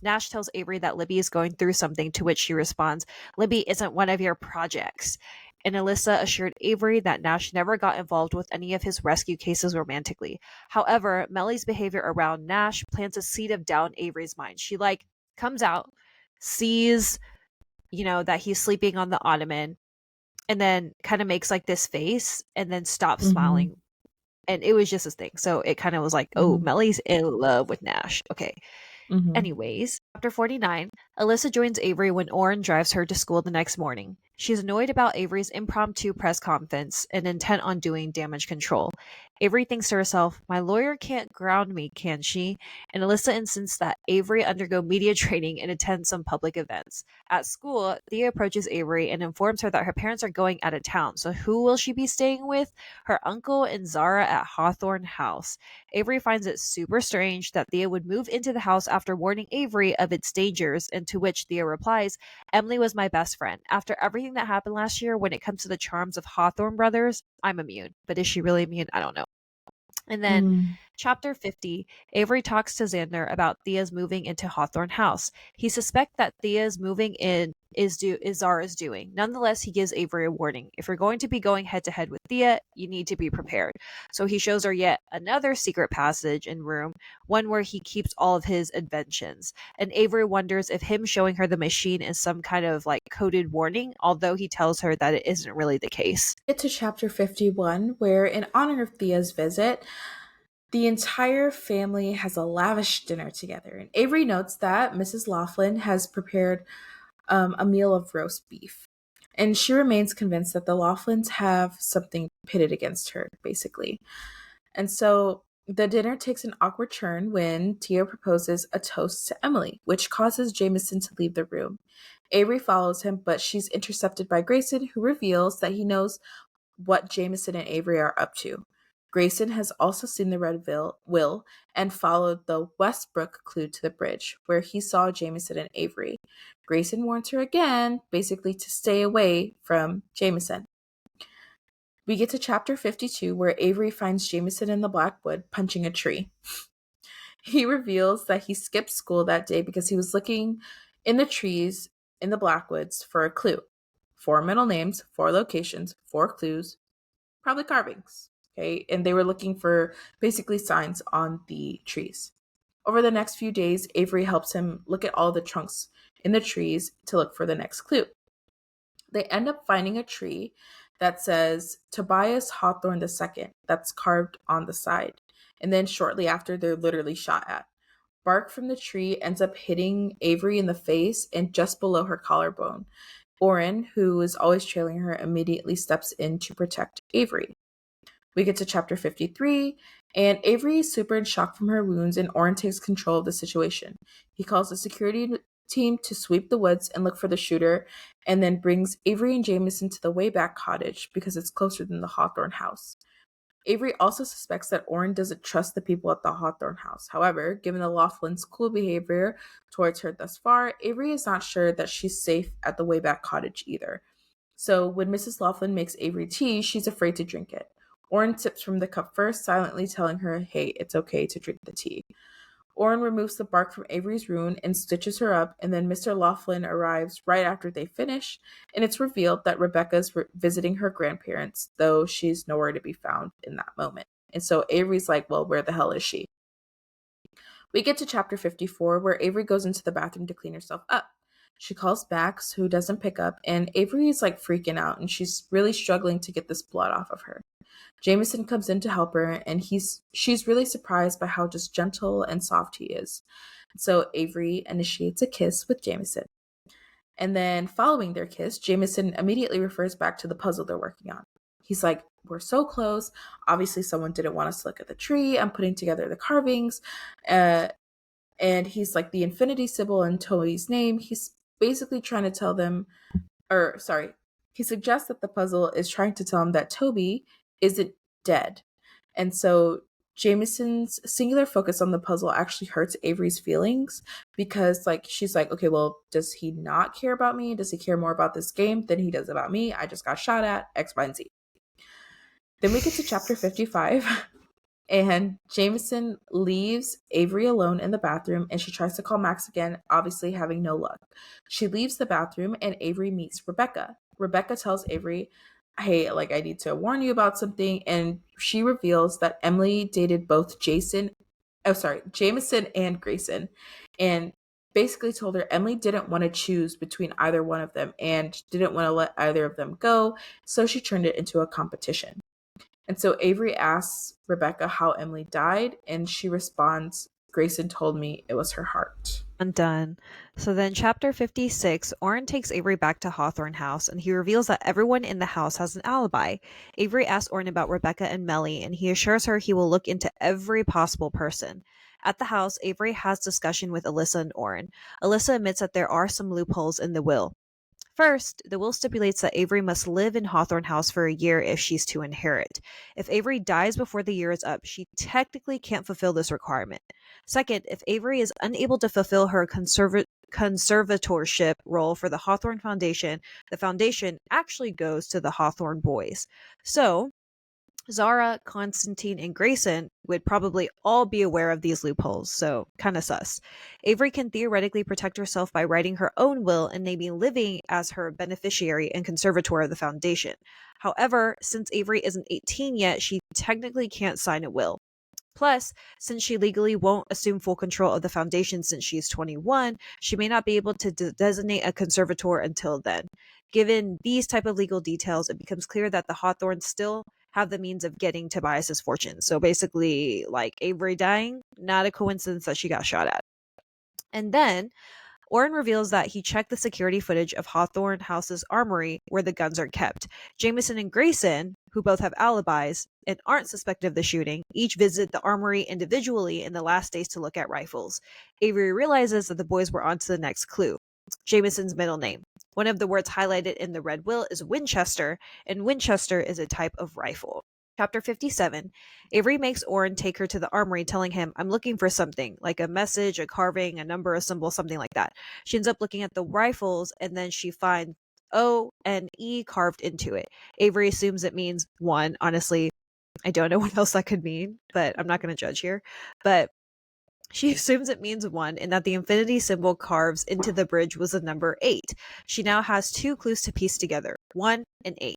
Nash tells Avery that Libby is going through something, to which she responds, Libby isn't one of your projects. And Alyssa assured Avery that Nash never got involved with any of his rescue cases romantically. However, Melly's behavior around Nash plants a seed of doubt in Avery's mind. She like comes out, sees, that he's sleeping on the ottoman, and then kind of makes like this face and then stops Mm-hmm. smiling. And it was just this thing. So it kind of was like, oh, Mm-hmm. Melly's in love with Nash. Okay. Mm-hmm. Anyways, chapter 49, Alyssa joins Avery when Oren drives her to school the next morning. She's annoyed about Avery's impromptu press conference and intent on doing damage control. Avery thinks to herself, my lawyer can't ground me, can she? And Alyssa insists that Avery undergo media training and attend some public events. At school, Thea approaches Avery and informs her that her parents are going out of town. So who will she be staying with? Her uncle and Zara at Hawthorne House. Avery finds it super strange that Thea would move into the house after warning Avery of its dangers, and to which Thea replies, Emily was my best friend. After everything that happened last year, when it comes to the charms of Hawthorne brothers, I'm immune. But is she really immune? I don't know. And then Mm. chapter 50, Avery talks to Xander about Thea's moving into Hawthorne House. He suspects that Thea's moving in is Zara's doing. Nonetheless, he gives Avery a warning. If you're going to be going head to head with Thea, you need to be prepared. So he shows her yet another secret passage and room, one where he keeps all of his inventions. And Avery wonders if him showing her the machine is some kind of like coded warning, although he tells her that it isn't really the case. Get to chapter 51, where in honor of Thea's visit, the entire family has a lavish dinner together. And Avery notes that Mrs. Laughlin has prepared a meal of roast beef. And she remains convinced that the Laughlins have something pitted against her, basically. And so the dinner takes an awkward turn when Tia proposes a toast to Emily, which causes Jameson to leave the room. Avery follows him, but she's intercepted by Grayson, who reveals that he knows what Jameson and Avery are up to. Grayson has also seen the red will and followed the Westbrook clue to the bridge, where he saw Jameson and Avery. Grayson warns her again, basically to stay away from Jameson. We get to chapter 52, where Avery finds Jameson in the Blackwood punching a tree. He reveals that he skipped school that day because he was looking in the trees in the Blackwoods for a clue. 4 middle names, 4 locations, 4 clues, probably carvings. Okay, and they were looking for basically signs on the trees. Over the next few days, Avery helps him look at all the trunks in the trees to look for the next clue. They end up finding a tree that says Tobias Hawthorne II that's carved on the side. And then shortly after, they're literally shot at. Bark from the tree ends up hitting Avery in the face and just below her collarbone. Oren, who is always trailing her, immediately steps in to protect Avery. We get to chapter 53, and Avery is super in shock from her wounds, and Oren takes control of the situation. He calls the security team to sweep the woods and look for the shooter, and then brings Avery and Jameson to the Wayback Cottage because it's closer than the Hawthorne house. Avery also suspects that Oren doesn't trust the people at the Hawthorne house. However, given the Laughlin's cool behavior towards her thus far, Avery is not sure that she's safe at the Wayback Cottage either. So when Mrs. Laughlin makes Avery tea, she's afraid to drink it. Oren sips from the cup first, silently telling her, hey, it's okay to drink the tea. Oren removes the bark from Avery's wound and stitches her up, and then Mr. Laughlin arrives right after they finish, and it's revealed that Rebecca's visiting her grandparents, though she's nowhere to be found in that moment. And so Avery's like, well, where the hell is she? We get to chapter 54, where Avery goes into the bathroom to clean herself up. She calls Max, who doesn't pick up, and Avery is like freaking out, and she's really struggling to get this blood off of her. Jameson comes in to help her, and she's really surprised by how just gentle and soft he is. So Avery initiates a kiss with Jameson. And then following their kiss, Jameson immediately refers back to the puzzle they're working on. He's like, we're so close. Obviously, someone didn't want us to look at the tree. I'm putting together the carvings. And he's like, the infinity symbol and Toby's name. He's basically trying to tell them, he suggests that the puzzle is trying to tell him that Toby isn't dead. And so Jameson's singular focus on the puzzle actually hurts Avery's feelings because like she's like, okay, well, does he not care about me? Does he care more about this game than he does about me? I just got shot at, X, Y, and Z. Then we get to chapter 55. And Jameson leaves Avery alone in the bathroom, and she tries to call Max again, obviously having no luck. She leaves the bathroom, and Avery meets Rebecca. Rebecca tells Avery, hey, like, I need to warn you about something. And she reveals that Emily dated both Jameson and Grayson. And basically told her Emily didn't want to choose between either one of them and didn't want to let either of them go. So she turned it into a competition. And so Avery asks Rebecca how Emily died, and she responds, Grayson told me it was her heart. Done. So then, chapter 56, Oren takes Avery back to Hawthorne House and he reveals that everyone in the house has an alibi. Avery asks Oren about Rebecca and Melly and he assures her he will look into every possible person. At the house, Avery has discussion with Alyssa and Oren. Alyssa admits that there are some loopholes in the will. First, the will stipulates that Avery must live in Hawthorne House for a year if she's to inherit. If Avery dies before the year is up, she technically can't fulfill this requirement. Second, if Avery is unable to fulfill her conservatorship role for the Hawthorne Foundation, the foundation actually goes to the Hawthorne boys. So, Zara, Constantine, and Grayson would probably all be aware of these loopholes, so kind of sus. Avery can theoretically protect herself by writing her own will and naming Livy as her beneficiary and conservator of the foundation. However, since Avery isn't 18 yet, she technically can't sign a will. Plus, since she legally won't assume full control of the foundation since she is 21, she may not be able to designate a conservator until then. Given these type of legal details, it becomes clear that the Hawthorns still have the means of getting Tobias's fortune. So basically, like Avery dying, not a coincidence that she got shot at. And then Oren reveals that he checked the security footage of Hawthorne House's armory where the guns are kept. Jameson and Grayson, who both have alibis and aren't suspected of the shooting, each visit the armory individually in the last days to look at rifles. Avery realizes that the boys were on to the next clue: Jameson's middle name. One of the words highlighted in the red will is Winchester, and Winchester is a type of rifle. Chapter 57, Avery makes Oren take her to the armory, telling him, I'm looking for something, like a message, a carving, a number, a symbol, something like that. She ends up looking at the rifles, and then she finds O and E carved into it. Avery assumes it means one. Honestly, I don't know what else that could mean, but I'm not going to judge here. But she assumes it means one and that the infinity symbol carves into the bridge was the number 8. She now has two clues to piece together: 1 and 8.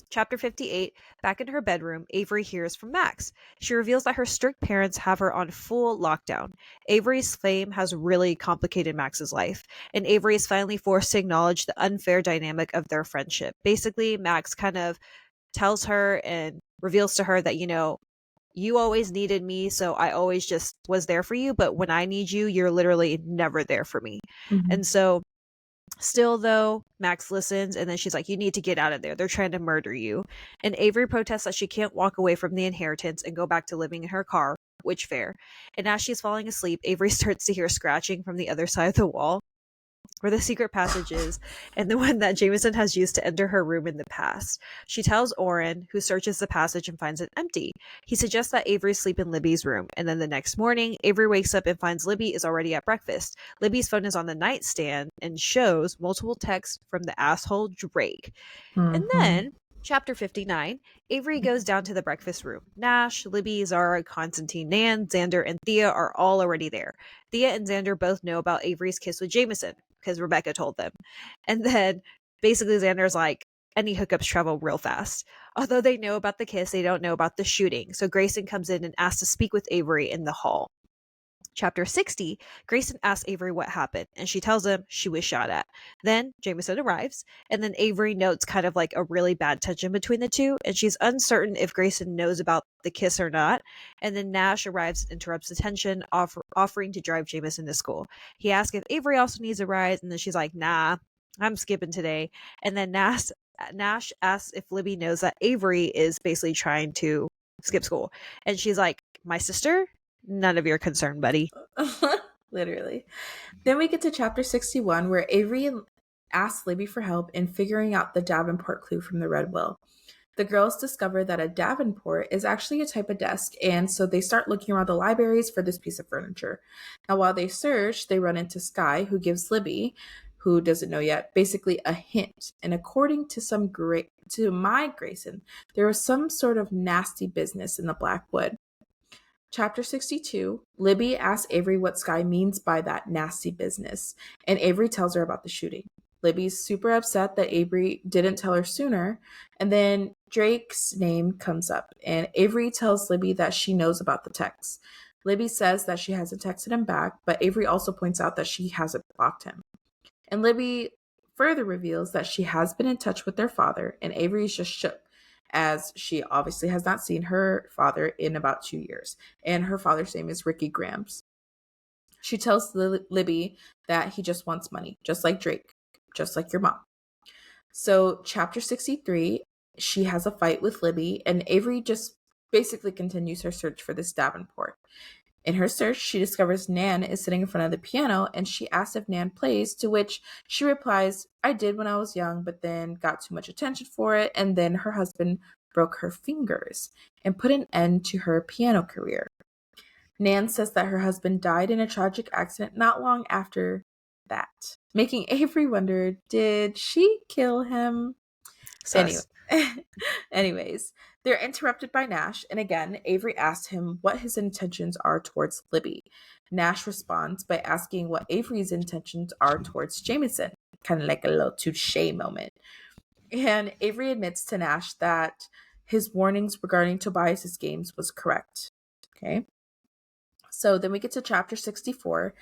Chapter 58, back in her bedroom, Avery hears from Max. She reveals that her strict parents have her on full lockdown. Avery's fame has really complicated Max's life, and Avery is finally forced to acknowledge the unfair dynamic of their friendship. Basically, Max kind of tells her and reveals to her that, you always needed me, so I always just was there for you, but when I need you, you're literally never there for me. Mhm. And so still, though, Max listens, and then she's like, you need to get out of there. They're trying to murder you. And Avery protests that she can't walk away from the inheritance and go back to living in her car, which fair. And as she's falling asleep, Avery starts to hear scratching from the other side of the wall, where the secret passage is, and the one that Jameson has used to enter her room in the past. She tells Oren, who searches the passage and finds it empty. He suggests that Avery sleep in Libby's room, and then the next morning, Avery wakes up and finds Libby is already at breakfast. Libby's phone is on the nightstand and shows multiple texts from the asshole Drake. And Mhm. then, chapter 59, Avery goes down to the breakfast room. Nash, Libby, Zara, Constantine, Nan, Xander, and Thea are all already there. Thea and Xander both know about Avery's kiss with Jameson because Rebecca told them. And then basically Xander's like, any hookups travel real fast. Although they know about the kiss, they don't know about the shooting. So Grayson comes in and asks to speak with Avery in the hall. Chapter 60, Grayson asks Avery what happened, and she tells him she was shot at. Then Jameson arrives, and then Avery notes kind of like a really bad tension between the two, and she's uncertain if Grayson knows about the kiss or not. And then Nash arrives and interrupts the tension, offering to drive Jameson to school. He asks if Avery also needs a ride, and then she's like, nah, I'm skipping today. And then Nash asks if Libby knows that Avery is basically trying to skip school. And she's like, my sister? None of your concern, buddy. Literally. Then we get to chapter 61, where Avery asks Libby for help in figuring out the Davenport clue from the Red Will. The girls discover that a Davenport is actually a type of desk, and so they start looking around the libraries for this piece of furniture. Now, while they search, they run into Sky, who gives Libby, who doesn't know yet, basically a hint. And according to my Grayson, there was some sort of nasty business in the Blackwood. Chapter 62, Libby asks Avery what Sky means by that nasty business, and Avery tells her about the shooting. Libby's super upset that Avery didn't tell her sooner, and then Drake's name comes up, and Avery tells Libby that she knows about the text. Libby says that she hasn't texted him back, but Avery also points out that she hasn't blocked him. And Libby further reveals that she has been in touch with their father, and Avery is just shook, as she obviously has not seen her father in about 2 years. And her father's name is Ricky Grams. She tells Libby that he just wants money, just like Drake, just like your mom. So, chapter 63, she has a fight with Libby, and Avery just basically continues her search for this Davenport. In her search, she discovers Nan is sitting in front of the piano, and she asks if Nan plays, to which she replies, I did when I was young, but then got too much attention for it, and then her husband broke her fingers and put an end to her piano career. Nan says that her husband died in a tragic accident not long after that, making Avery wonder, did she kill him? Anyway, Sus. anyways, they're interrupted by Nash, and again, Avery asks him what his intentions are towards Libby. Nash responds by asking what Avery's intentions are towards Jameson, kind of like a little touche moment. And Avery admits to Nash that his warnings regarding Tobias's games was correct. Okay. So then we get to chapter 64.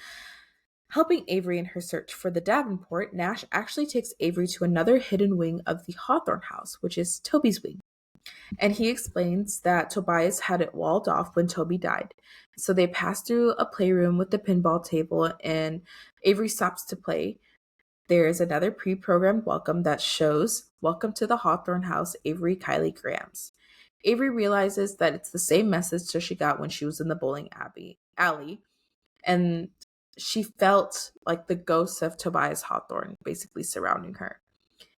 Helping Avery in her search for the Davenport, Nash actually takes Avery to another hidden wing of the Hawthorne house, which is Toby's wing. And he explains that Tobias had it walled off when Toby died. So they pass through a playroom with the pinball table, and Avery stops to play. There is another pre programmed welcome that shows, Welcome to the Hawthorne house, Avery Kylie Grams. Avery realizes that it's the same message that she got when she was in the bowling alley, and she felt like the ghosts of Tobias Hawthorne basically surrounding her.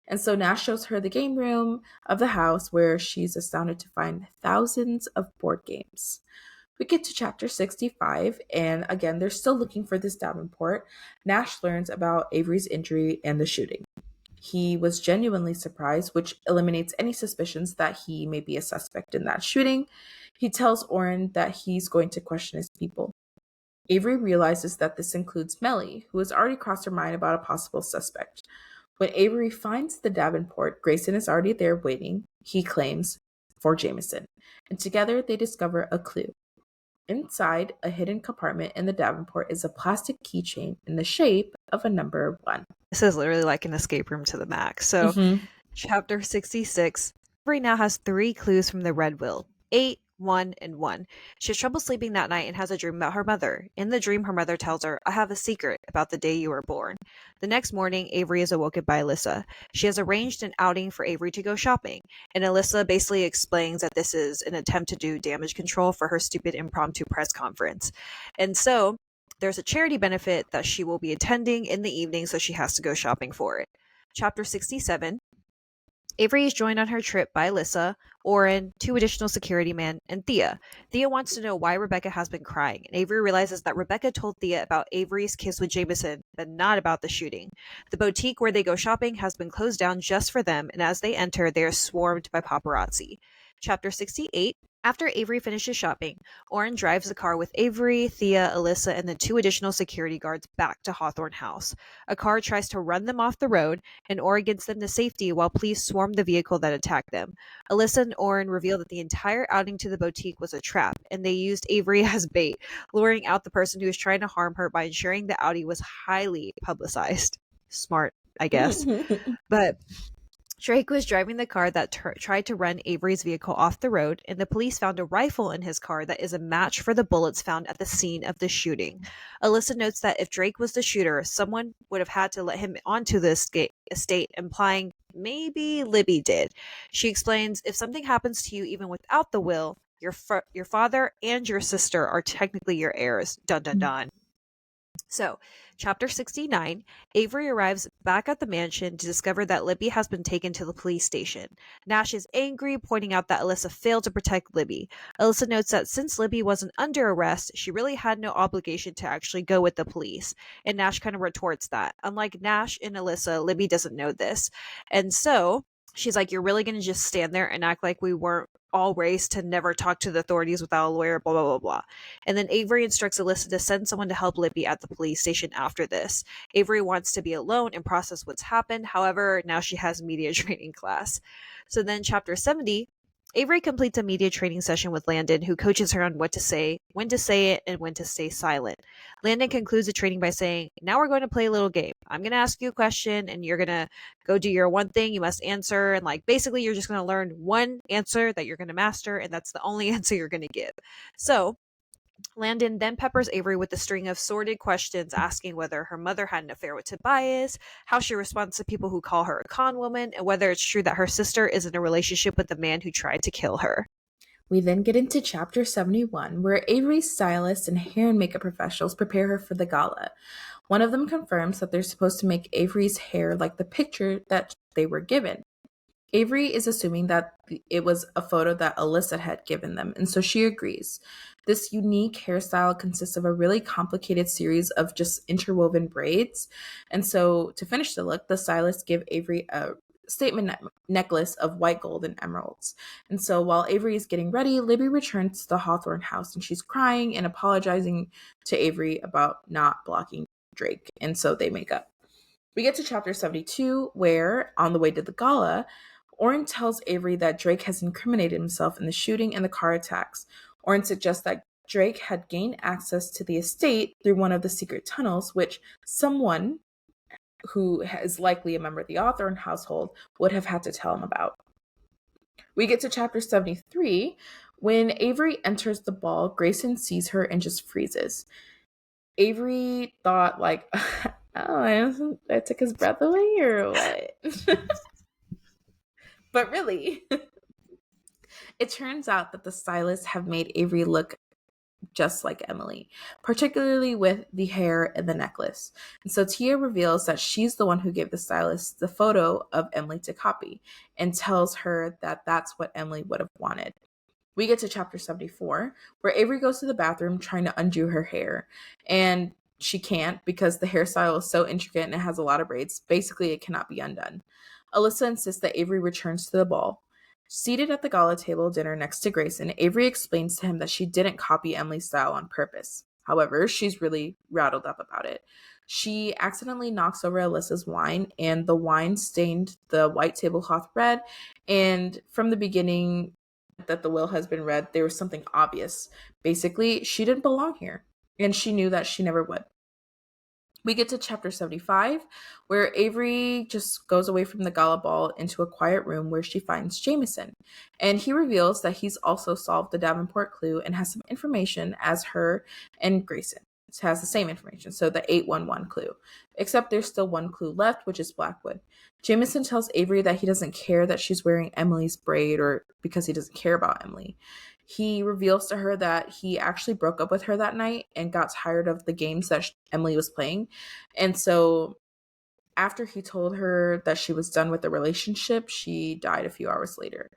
And so Nash shows her the game room of the house, where she's astounded to find thousands of board games. We get to chapter 65, and again, they're still looking for this Davenport. Nash learns about Avery's injury and the shooting. He was genuinely surprised, which eliminates any suspicions that he may be a suspect in that shooting. He tells Oren that he's going to question his people. Avery realizes that this includes Melly, who has already crossed her mind about a possible suspect. When Avery finds the Davenport, Grayson is already there waiting, he claims, for Jameson. And together they discover a clue. Inside a hidden compartment in the Davenport is a plastic keychain in the shape of a number 1. This is literally like an escape room to the max. So, chapter 66, Avery now has 3 clues from the Red Will: 8, 1, and 1. She has trouble sleeping that night and has a dream about her mother. In the dream, her mother tells her, I have a secret about the day you were born. The next morning, Avery is awoken by Alyssa. She has arranged an outing for Avery to go shopping, and Alyssa basically explains that this is an attempt to do damage control for her stupid impromptu press conference. And so, there's a charity benefit that she will be attending in the evening, so she has to go shopping for it. Chapter 67, Avery is joined on her trip by Alyssa, Oren, 2 additional security men, and Thea. Thea wants to know why Rebecca has been crying, and Avery realizes that Rebecca told Thea about Avery's kiss with Jameson, but not about the shooting. The boutique where they go shopping has been closed down just for them, and as they enter, they are swarmed by paparazzi. Chapter 68. After Avery finishes shopping, Oren drives the car with Avery, Thea, Alyssa, and the 2 additional security guards back to Hawthorne House. A car tries to run them off the road, and Oren gets them to safety while police swarm the vehicle that attacked them. Alyssa and Oren reveal that the entire outing to the boutique was a trap, and they used Avery as bait, luring out the person who was trying to harm her by ensuring the outing was highly publicized. Smart, I guess. But Drake was driving the car that tried to run Avery's vehicle off the road, and the police found a rifle in his car that is a match for the bullets found at the scene of the shooting. Alyssa notes that if Drake was the shooter, someone would have had to let him onto the estate, implying maybe Libby did. She explains, if something happens to you even without the will, your father and your sister are technically your heirs. Dun dun dun. So, chapter 69, Avery arrives back at the mansion to discover that Libby has been taken to the police station. Nash is angry, pointing out that Alyssa failed to protect Libby. Alyssa notes that since Libby wasn't under arrest, she really had no obligation to actually go with the police. And Nash kind of retorts that. Unlike Nash and Alyssa, Libby doesn't know this. And so, she's like, you're really going to just stand there and act like we weren't all raised to never talk to the authorities without a lawyer, blah, blah, blah, blah. And then Avery instructs Alyssa to send someone to help Libby at the police station after this. Avery wants to be alone and process what's happened. However, now she has media training class. So then chapter 70, Avery completes a media training session with Landon, who coaches her on what to say, when to say it, and when to stay silent. Landon concludes the training by saying, now we're going to play a little game. I'm going to ask you a question, and you're going to go do your one thing you must answer. And basically, you're just going to learn one answer that you're going to master, and that's the only answer you're going to give. So Landon then peppers Avery with a string of sordid questions, asking whether her mother had an affair with Tobias, how she responds to people who call her a con woman, and whether it's true that her sister is in a relationship with the man who tried to kill her. We then get into chapter 71, where Avery's stylist and hair and makeup professionals prepare her for the gala. One of them confirms that they're supposed to make Avery's hair like the picture that they were given. Avery is assuming that it was a photo that Alyssa had given them, and so she agrees. This unique hairstyle consists of a really complicated series of just interwoven braids. And so to finish the look, the stylists give Avery a statement necklace of white gold and emeralds. And so while Avery is getting ready, Libby returns to the Hawthorne house and she's crying and apologizing to Avery about not blocking Drake. And so they make up. We get to chapter 72, where, on the way to the gala, Orin tells Avery that Drake has incriminated himself in the shooting and the car attacks. Orin suggests that Drake had gained access to the estate through one of the secret tunnels, which someone who is likely a member of the Hawthorne household would have had to tell him about. We get to chapter 73. When Avery enters the ball, Grayson sees her and just freezes. Avery thought, like, oh, I took his breath away or what? But really, it turns out that the stylists have made Avery look just like Emily, particularly with the hair and the necklace. And so Tia reveals that she's the one who gave the stylist the photo of Emily to copy and tells her that that's what Emily would have wanted. We get to chapter 74, where Avery goes to the bathroom trying to undo her hair. And she can't because the hairstyle is so intricate and it has a lot of braids. Basically, it cannot be undone. Alyssa insists that Avery returns to the ball. Seated at the gala table dinner next to Grayson, Avery explains to him that she didn't copy Emily's style on purpose. However, she's really rattled up about it. She accidentally knocks over Alyssa's wine, and the wine stained the white tablecloth red. And from the beginning that the will has been read, there was something obvious. Basically, she didn't belong here, and she knew that she never would. We get to chapter 75, where Avery just goes away from the gala ball into a quiet room where she finds Jameson. And he reveals that he's also solved the Davenport clue and has some information as her and Grayson. It has the same information, so the 811 clue. Except there's still one clue left, which is Blackwood. Jameson tells Avery that he doesn't care that she's wearing Emily's braid or because he doesn't care about Emily. He reveals to her that he actually broke up with her that night and got tired of the games that Emily was playing. And so after he told her that she was done with the relationship, she died a few hours later.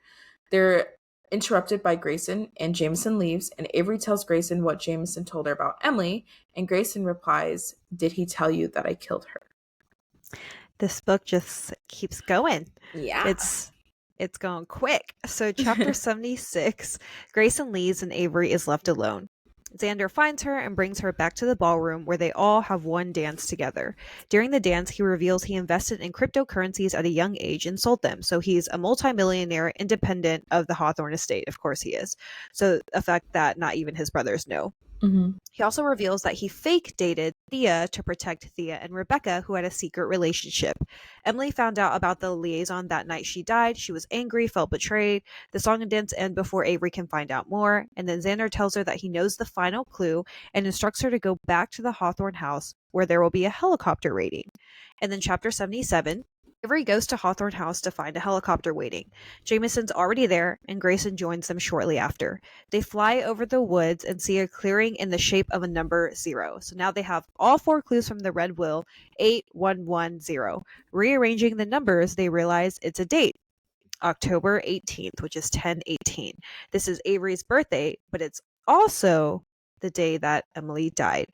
They're interrupted by Grayson, and Jameson leaves, and Avery tells Grayson what Jameson told her about Emily, and Grayson replies, "Did he tell you that I killed her?" This book just keeps going. Yeah. It's going quick. So chapter 76, Grayson leaves and Avery is left alone. Xander finds her and brings her back to the ballroom where they all have one dance together. During the dance, he reveals he invested in cryptocurrencies at a young age and sold them. So he's a multimillionaire independent of the Hawthorne estate. Of course he is. So a fact that not even his brothers know. Mm-hmm. He also reveals that he fake dated Thea to protect Thea and Rebecca, who had a secret relationship. Emily found out about the liaison that night she died. She was angry, felt betrayed. The song and dance end before Avery can find out more. And then Xander tells her that he knows the final clue and instructs her to go back to the Hawthorne house where there will be a helicopter waiting. And then chapter 77, Avery goes to Hawthorne House to find a helicopter waiting. Jameson's already there, and Grayson joins them shortly after. They fly over the woods and see a clearing in the shape of a number 0. So now they have all 4 clues from the Red Will, 8110. Rearranging the numbers, they realize it's a date, October 18th, which is 10/18. This is Avery's birthday, but it's also the day that Emily died.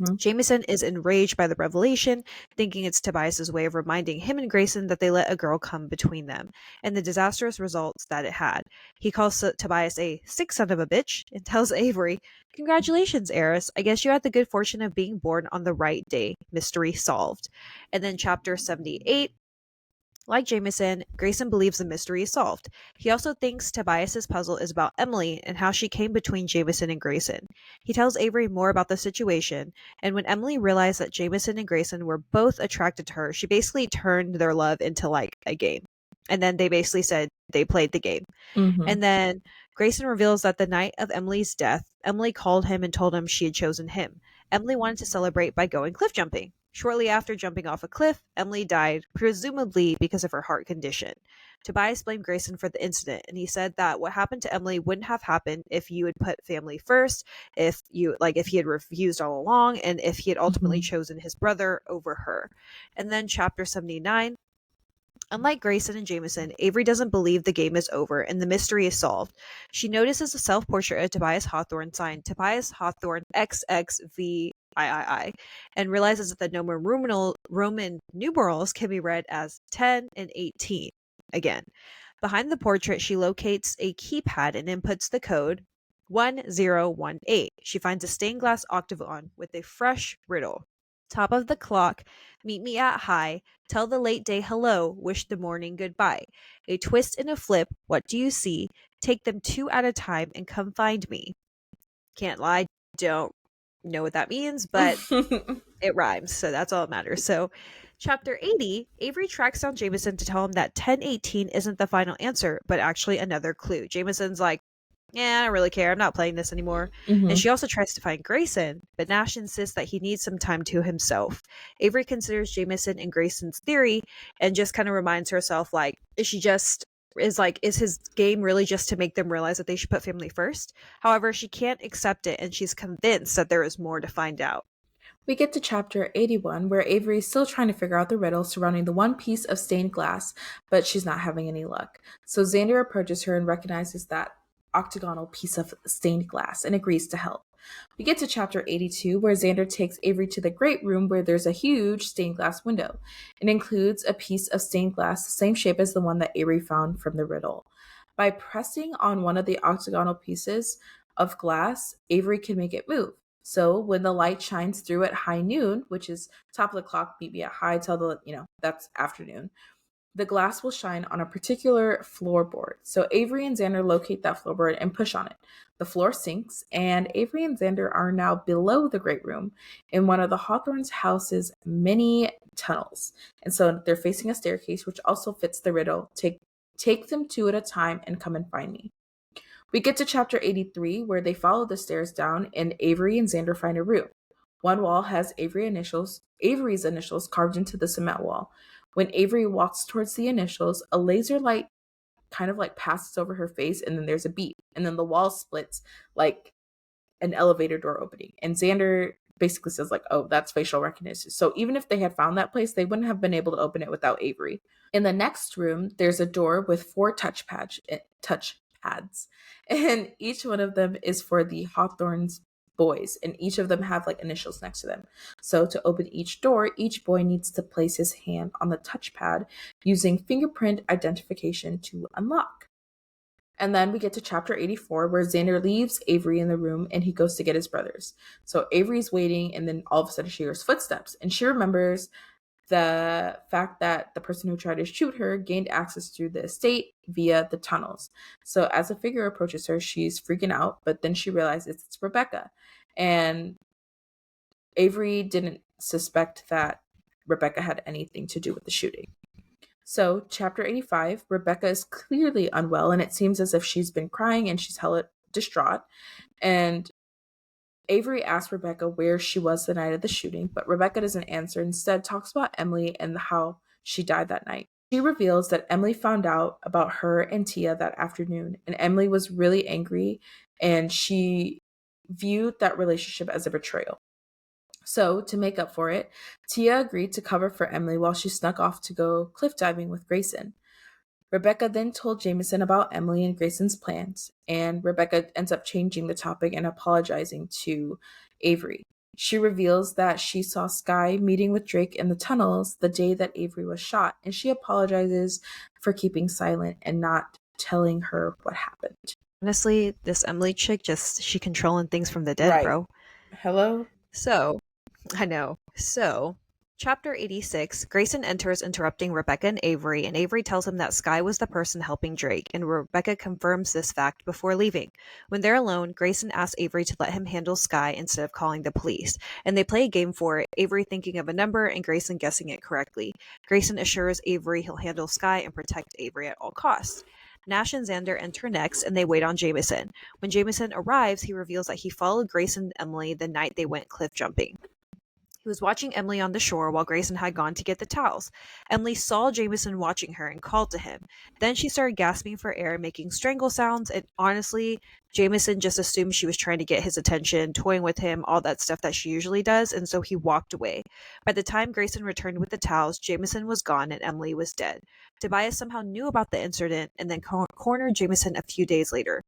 Mm-hmm. Jameson is enraged by the revelation, thinking it's Tobias's way of reminding him and Grayson that they let a girl come between them, and the disastrous results that it had. He calls Tobias a sick son of a bitch and tells Avery, "Congratulations, heiress. I guess you had the good fortune of being born on the right day. Mystery solved." And then chapter 78. Like Jameson, Grayson believes the mystery is solved. He also thinks Tobias's puzzle is about Emily and how she came between Jameson and Grayson. He tells Avery more about the situation, and when Emily realized that Jameson and Grayson were both attracted to her, she basically turned their love into like a game. And then they basically said they played the game. Mm-hmm. And then Grayson reveals that the night of Emily's death, Emily called him and told him she had chosen him. Emily wanted to celebrate by going cliff jumping. Shortly after jumping off a cliff, Emily died, presumably because of her heart condition. Tobias blamed Grayson for the incident, and he said that what happened to Emily wouldn't have happened if you had put family first, if he had refused all along, and if he had ultimately chosen his brother over her. And then chapter 79. Unlike Grayson and Jameson, Avery doesn't believe the game is over and the mystery is solved. She notices a self-portrait of Tobias Hawthorne signed Tobias Hawthorne XXVIII and realizes that the Roman numerals can be read as 10 and 18. Again, behind the portrait, she locates a keypad and inputs the code 1018. She finds a stained glass octagon with a fresh riddle. Top of the clock, meet me at high, tell the late day hello, wish the morning goodbye. A twist and a flip, what do you see? Take them two at a time and come find me. Can't lie, don't know what that means, but it rhymes, so that's all that matters. So, chapter 80, Avery tracks down Jameson to tell him that 1018 isn't the final answer, but actually another clue. Jameson's like, yeah, I don't really care. I'm not playing this anymore. And she also tries to find Grayson, but Nash insists that he needs some time to himself. Avery considers Jameson and Grayson's theory and just kind of reminds herself, like, is his game really just to make them realize that they should put family first? However, she can't accept it, and she's convinced that there is more to find out. We get to chapter 81, where Avery is still trying to figure out the riddle surrounding the one piece of stained glass, but she's not having any luck. So Xander approaches her and recognizes that octagonal piece of stained glass and agrees to help. We get to chapter 82, where Xander takes Avery to the great room where there's a huge stained glass window. It includes a piece of stained glass the same shape as the one that Avery found from the riddle. By pressing on one of the octagonal pieces of glass, Avery can make it move. So when the light shines through at high noon, which is top of the clock, meet me at high, till that's afternoon, the glass will shine on a particular floorboard. So Avery and Xander locate that floorboard and push on it. The floor sinks, and Avery and Xander are now below the great room in one of the Hawthorne's house's many tunnels. And so they're facing a staircase, which also fits the riddle. Take them two at a time and come and find me. We get to chapter 83, where they follow the stairs down, and Avery and Xander find a room. One wall has Avery's initials carved into the cement wall. When Avery walks towards the initials, a laser light kind of like passes over her face, and then there's a beep, and then the wall splits like an elevator door opening. And Xander basically says, like, oh, that's facial recognition. So even if they had found that place, they wouldn't have been able to open it without Avery. In the next room, there's a door with 4 touch pads, and each one of them is for the Hawthorne's boys, and each of them have like initials next to them. So to open each door, each boy needs to place his hand on the touchpad using fingerprint identification to unlock. And then we get to chapter 84, where Xander leaves Avery in the room and he goes to get his brothers. So Avery's waiting, and then all of a sudden she hears footsteps, and she remembers the fact that the person who tried to shoot her gained access through the estate via the tunnels. So as a figure approaches her, she's freaking out, but then she realizes it's Rebecca. And Avery didn't suspect that Rebecca had anything to do with the shooting. So, chapter 85, Rebecca is clearly unwell, and it seems as if she's been crying and she's hella distraught. And Avery asks Rebecca where she was the night of the shooting, but Rebecca doesn't answer. Instead, talks about Emily and how she died that night. She reveals that Emily found out about her and Tia that afternoon, and Emily was really angry, and she viewed that relationship as a betrayal. So, to make up for it, Tia agreed to cover for Emily while she snuck off to go cliff diving with Grayson. Rebecca then told Jameson about Emily and Grayson's plans, and Rebecca ends up changing the topic and apologizing to Avery. She reveals that she saw Sky meeting with Drake in the tunnels the day that Avery was shot, and she apologizes for keeping silent and not telling her what happened. Honestly, this Emily chick, she controlling things from the dead, Right. bro. Hello? So, I know. So, chapter 86, Grayson enters interrupting Rebecca and Avery tells him that Sky was the person helping Drake, and Rebecca confirms this fact before leaving. When they're alone, Grayson asks Avery to let him handle Sky instead of calling the police, and they play a game for it, Avery thinking of a number and Grayson guessing it correctly. Grayson assures Avery he'll handle Sky and protect Avery at all costs. Nash and Xander enter next, and they wait on Jameson. When Jameson arrives, he reveals that he followed Grace and Emily the night they went cliff jumping. He was watching Emily on the shore while Grayson had gone to get the towels. Emily saw Jameson watching her and called to him. Then she started gasping for air, making strangle sounds, and honestly, Jameson just assumed she was trying to get his attention, toying with him, all that stuff that she usually does, and so he walked away. By the time Grayson returned with the towels, Jameson was gone and Emily was dead. Tobias somehow knew about the incident and then cornered Jameson a few days later.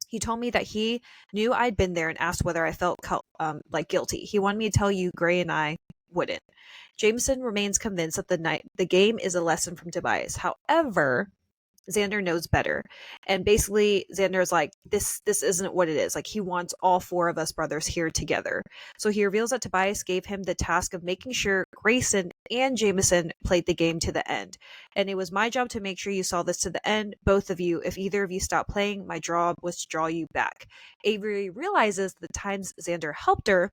He told me that he knew I'd been there and asked whether I felt like guilty. He wanted me to tell you Gray and I wouldn't. Jameson remains convinced that the game is a lesson from Tobias. However, Xander knows better. And basically Xander's like, this isn't what it is. Like, he wants all four of us brothers here together. So he reveals that Tobias gave him the task of making sure Grayson and Jameson played the game to the end. And it was my job to make sure you saw this to the end, both of you. If either of you stopped playing, my job was to draw you back. Avery realizes the times Xander helped her,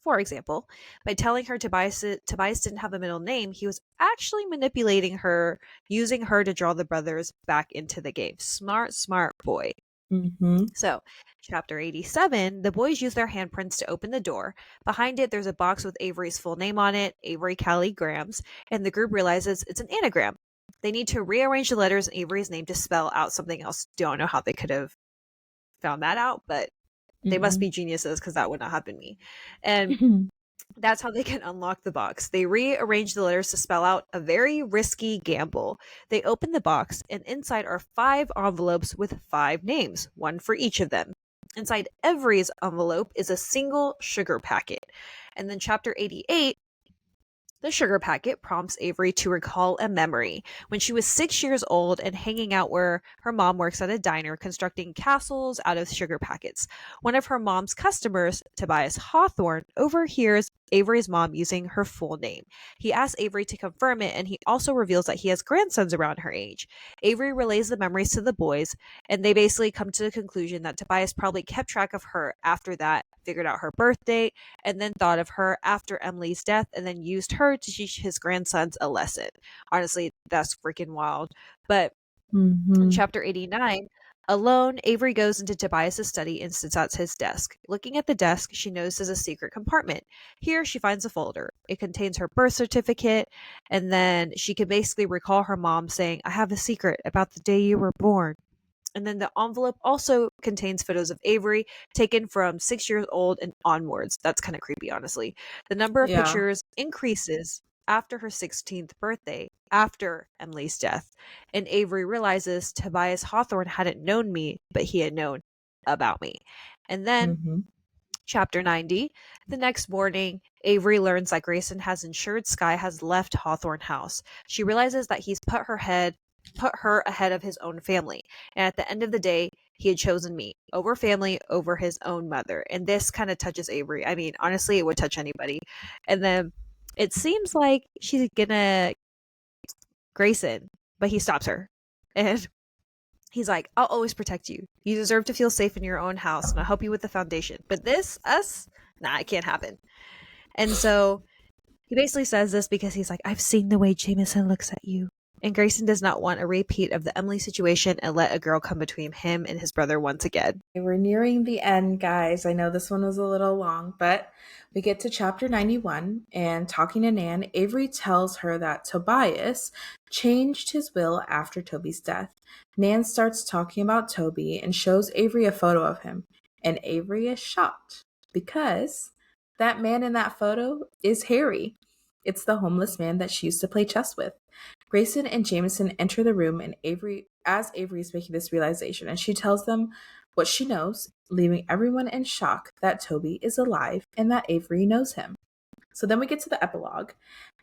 for example, by telling her Tobias didn't have a middle name, he was actually manipulating her, using her to draw the brothers back into the game. Smart, smart boy. Mm-hmm. So, chapter 87, the boys use their handprints to open the door. Behind it, there's a box with Avery's full name on it, Avery Callie Grams, and the group realizes it's an anagram. They need to rearrange the letters in Avery's name to spell out something else. Don't know how they could have found that out, but they must be geniuses because that would not have been me. And that's how they can unlock the box. They rearrange the letters to spell out a very risky gamble. They open the box, and inside are 5 envelopes with 5 names, one for each of them. Inside every envelope is a single sugar packet. And then chapter 88, the sugar packet prompts Avery to recall a memory when she was 6 years old and hanging out where her mom works at a diner constructing castles out of sugar packets. One of her mom's customers, Tobias Hawthorne, overhears Avery's mom using her full name. He asks Avery to confirm it, and he also reveals that he has grandsons around her age. Avery relays the memories to the boys, and they basically come to the conclusion that Tobias probably kept track of her after that, figured out her birth date, and then thought of her after Emily's death, and then used her to teach his grandsons a lesson. Honestly, that's freaking wild. But in chapter 89, alone, Avery goes into Tobias's study and sits at his desk. Looking at the desk, she notices a secret compartment. Here, she finds a folder. It contains her birth certificate, and then she can basically recall her mom saying, "I have a secret about the day you were born." And then the envelope also contains photos of Avery taken from 6 years old and onwards. That's kind of creepy, honestly. The number of pictures increases after her 16th birthday, after Emily's death. And Avery realizes Tobias Hawthorne hadn't known me, but he had known about me. And then chapter 90, the next morning, Avery learns that Grayson has ensured Sky has left Hawthorne House. She realizes that he's put her ahead of his own family. And at the end of the day, he had chosen me over family, over his own mother. And this kind of touches Avery. I mean, honestly, it would touch anybody. And then it seems like she's gonna Grayson, but he stops her. And he's like, "I'll always protect you. You deserve to feel safe in your own house, and I'll help you with the foundation. But nah, it can't happen." And so he basically says this because he's like, "I've seen the way Jameson looks at you." And Grayson does not want a repeat of the Emily situation and let a girl come between him and his brother once again. We're nearing the end, guys. I know this one was a little long, but we get to chapter 91, and talking to Nan, Avery tells her that Tobias changed his will after Toby's death. Nan starts talking about Toby and shows Avery a photo of him, and Avery is shocked because that man in that photo is Harry. It's the homeless man that she used to play chess with. Grayson and Jameson enter the room, and Avery is making this realization, and she tells them what she knows, leaving everyone in shock that Toby is alive and that Avery knows him. So then we get to the epilogue,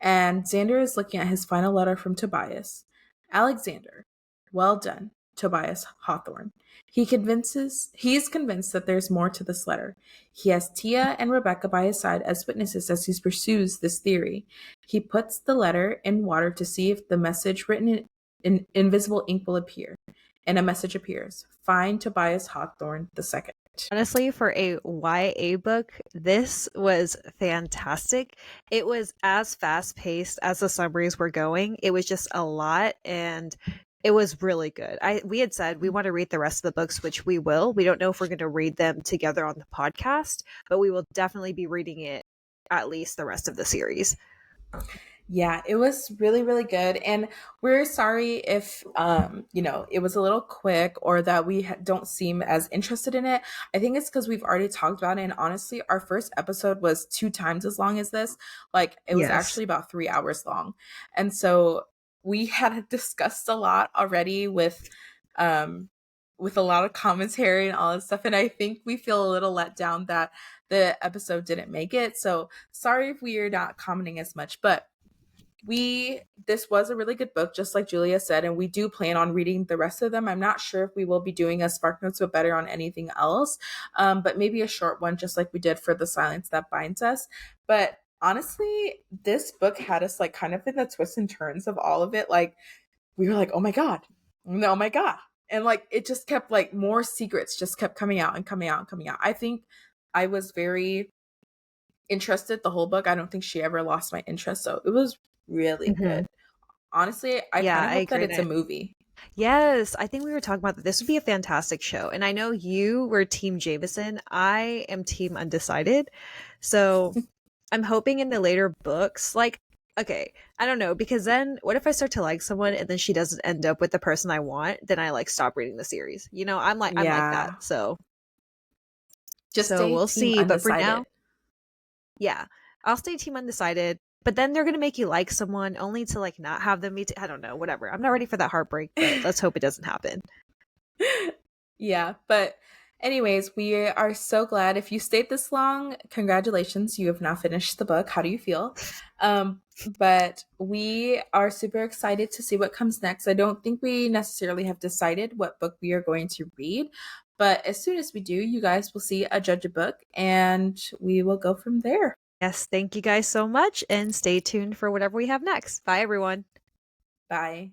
and Xander is looking at his final letter from Tobias. Alexander, well done, Tobias Hawthorne. He is convinced that there's more to this letter. He has Tia and Rebecca by his side as witnesses as he pursues this theory. He puts the letter in water to see if the message written in invisible ink will appear. And a message appears. Find Tobias Hawthorne II. Honestly, for a YA book, this was fantastic. It was as fast paced as the summaries were going. It was just a lot, and It was really good. We had said we want to read the rest of the books, which we will. We don't know if we're going to read them together on the podcast, but we will definitely be reading it at least the rest of the series. Yeah, it was really, really good. And we're sorry if, it was a little quick or that we don't seem as interested in it. I think it's because we've already talked about it. And honestly, our first episode was 2 times as long as this. Like, it was Yes. actually about 3 hours long. And so we had discussed a lot already with a lot of commentary and all this stuff. And I think we feel a little let down that the episode didn't make it. So sorry if we are not commenting as much, but this was a really good book, just like Julia said, and we do plan on reading the rest of them. I'm not sure if we will be doing a Sparknotes but better on anything else, but maybe a short one, just like we did for The Silence That Binds Us. But honestly, this book had us like kind of in the twists and turns of all of it. Like, we were like, oh my god, oh my god, and like it just kept like more secrets just kept coming out and coming out and coming out. I think I was very interested the whole book. I don't think she ever lost my interest, so it was really Hmm. good. Honestly, I Yeah, kind of I hope that agree. it's a movie. Yes, I think we were talking about that. This would be a fantastic show. And I know you were Team Jameson. I am Team Undecided. So I'm hoping in the later books, like, okay, I don't know, because then what if I start to like someone and then she doesn't end up with the person I want? Then I like stop reading the series. I'm like that. Yeah. So Just so stay we'll team see. But for undecided. now, yeah, I'll stay Team Undecided. But then they're gonna make you like someone only to like not have them meet. I don't know, whatever. I'm not ready for that heartbreak, but let's hope it doesn't happen. Yeah, but anyways, we are so glad if you stayed this long. Congratulations, you have now finished the book. How do you feel? But we are super excited to see what comes next. I don't think we necessarily have decided what book we are going to read, but as soon as we do, you guys will see a judge a book and we will go from there. Yes, thank you guys so much and stay tuned for whatever we have next. Bye, everyone. Bye.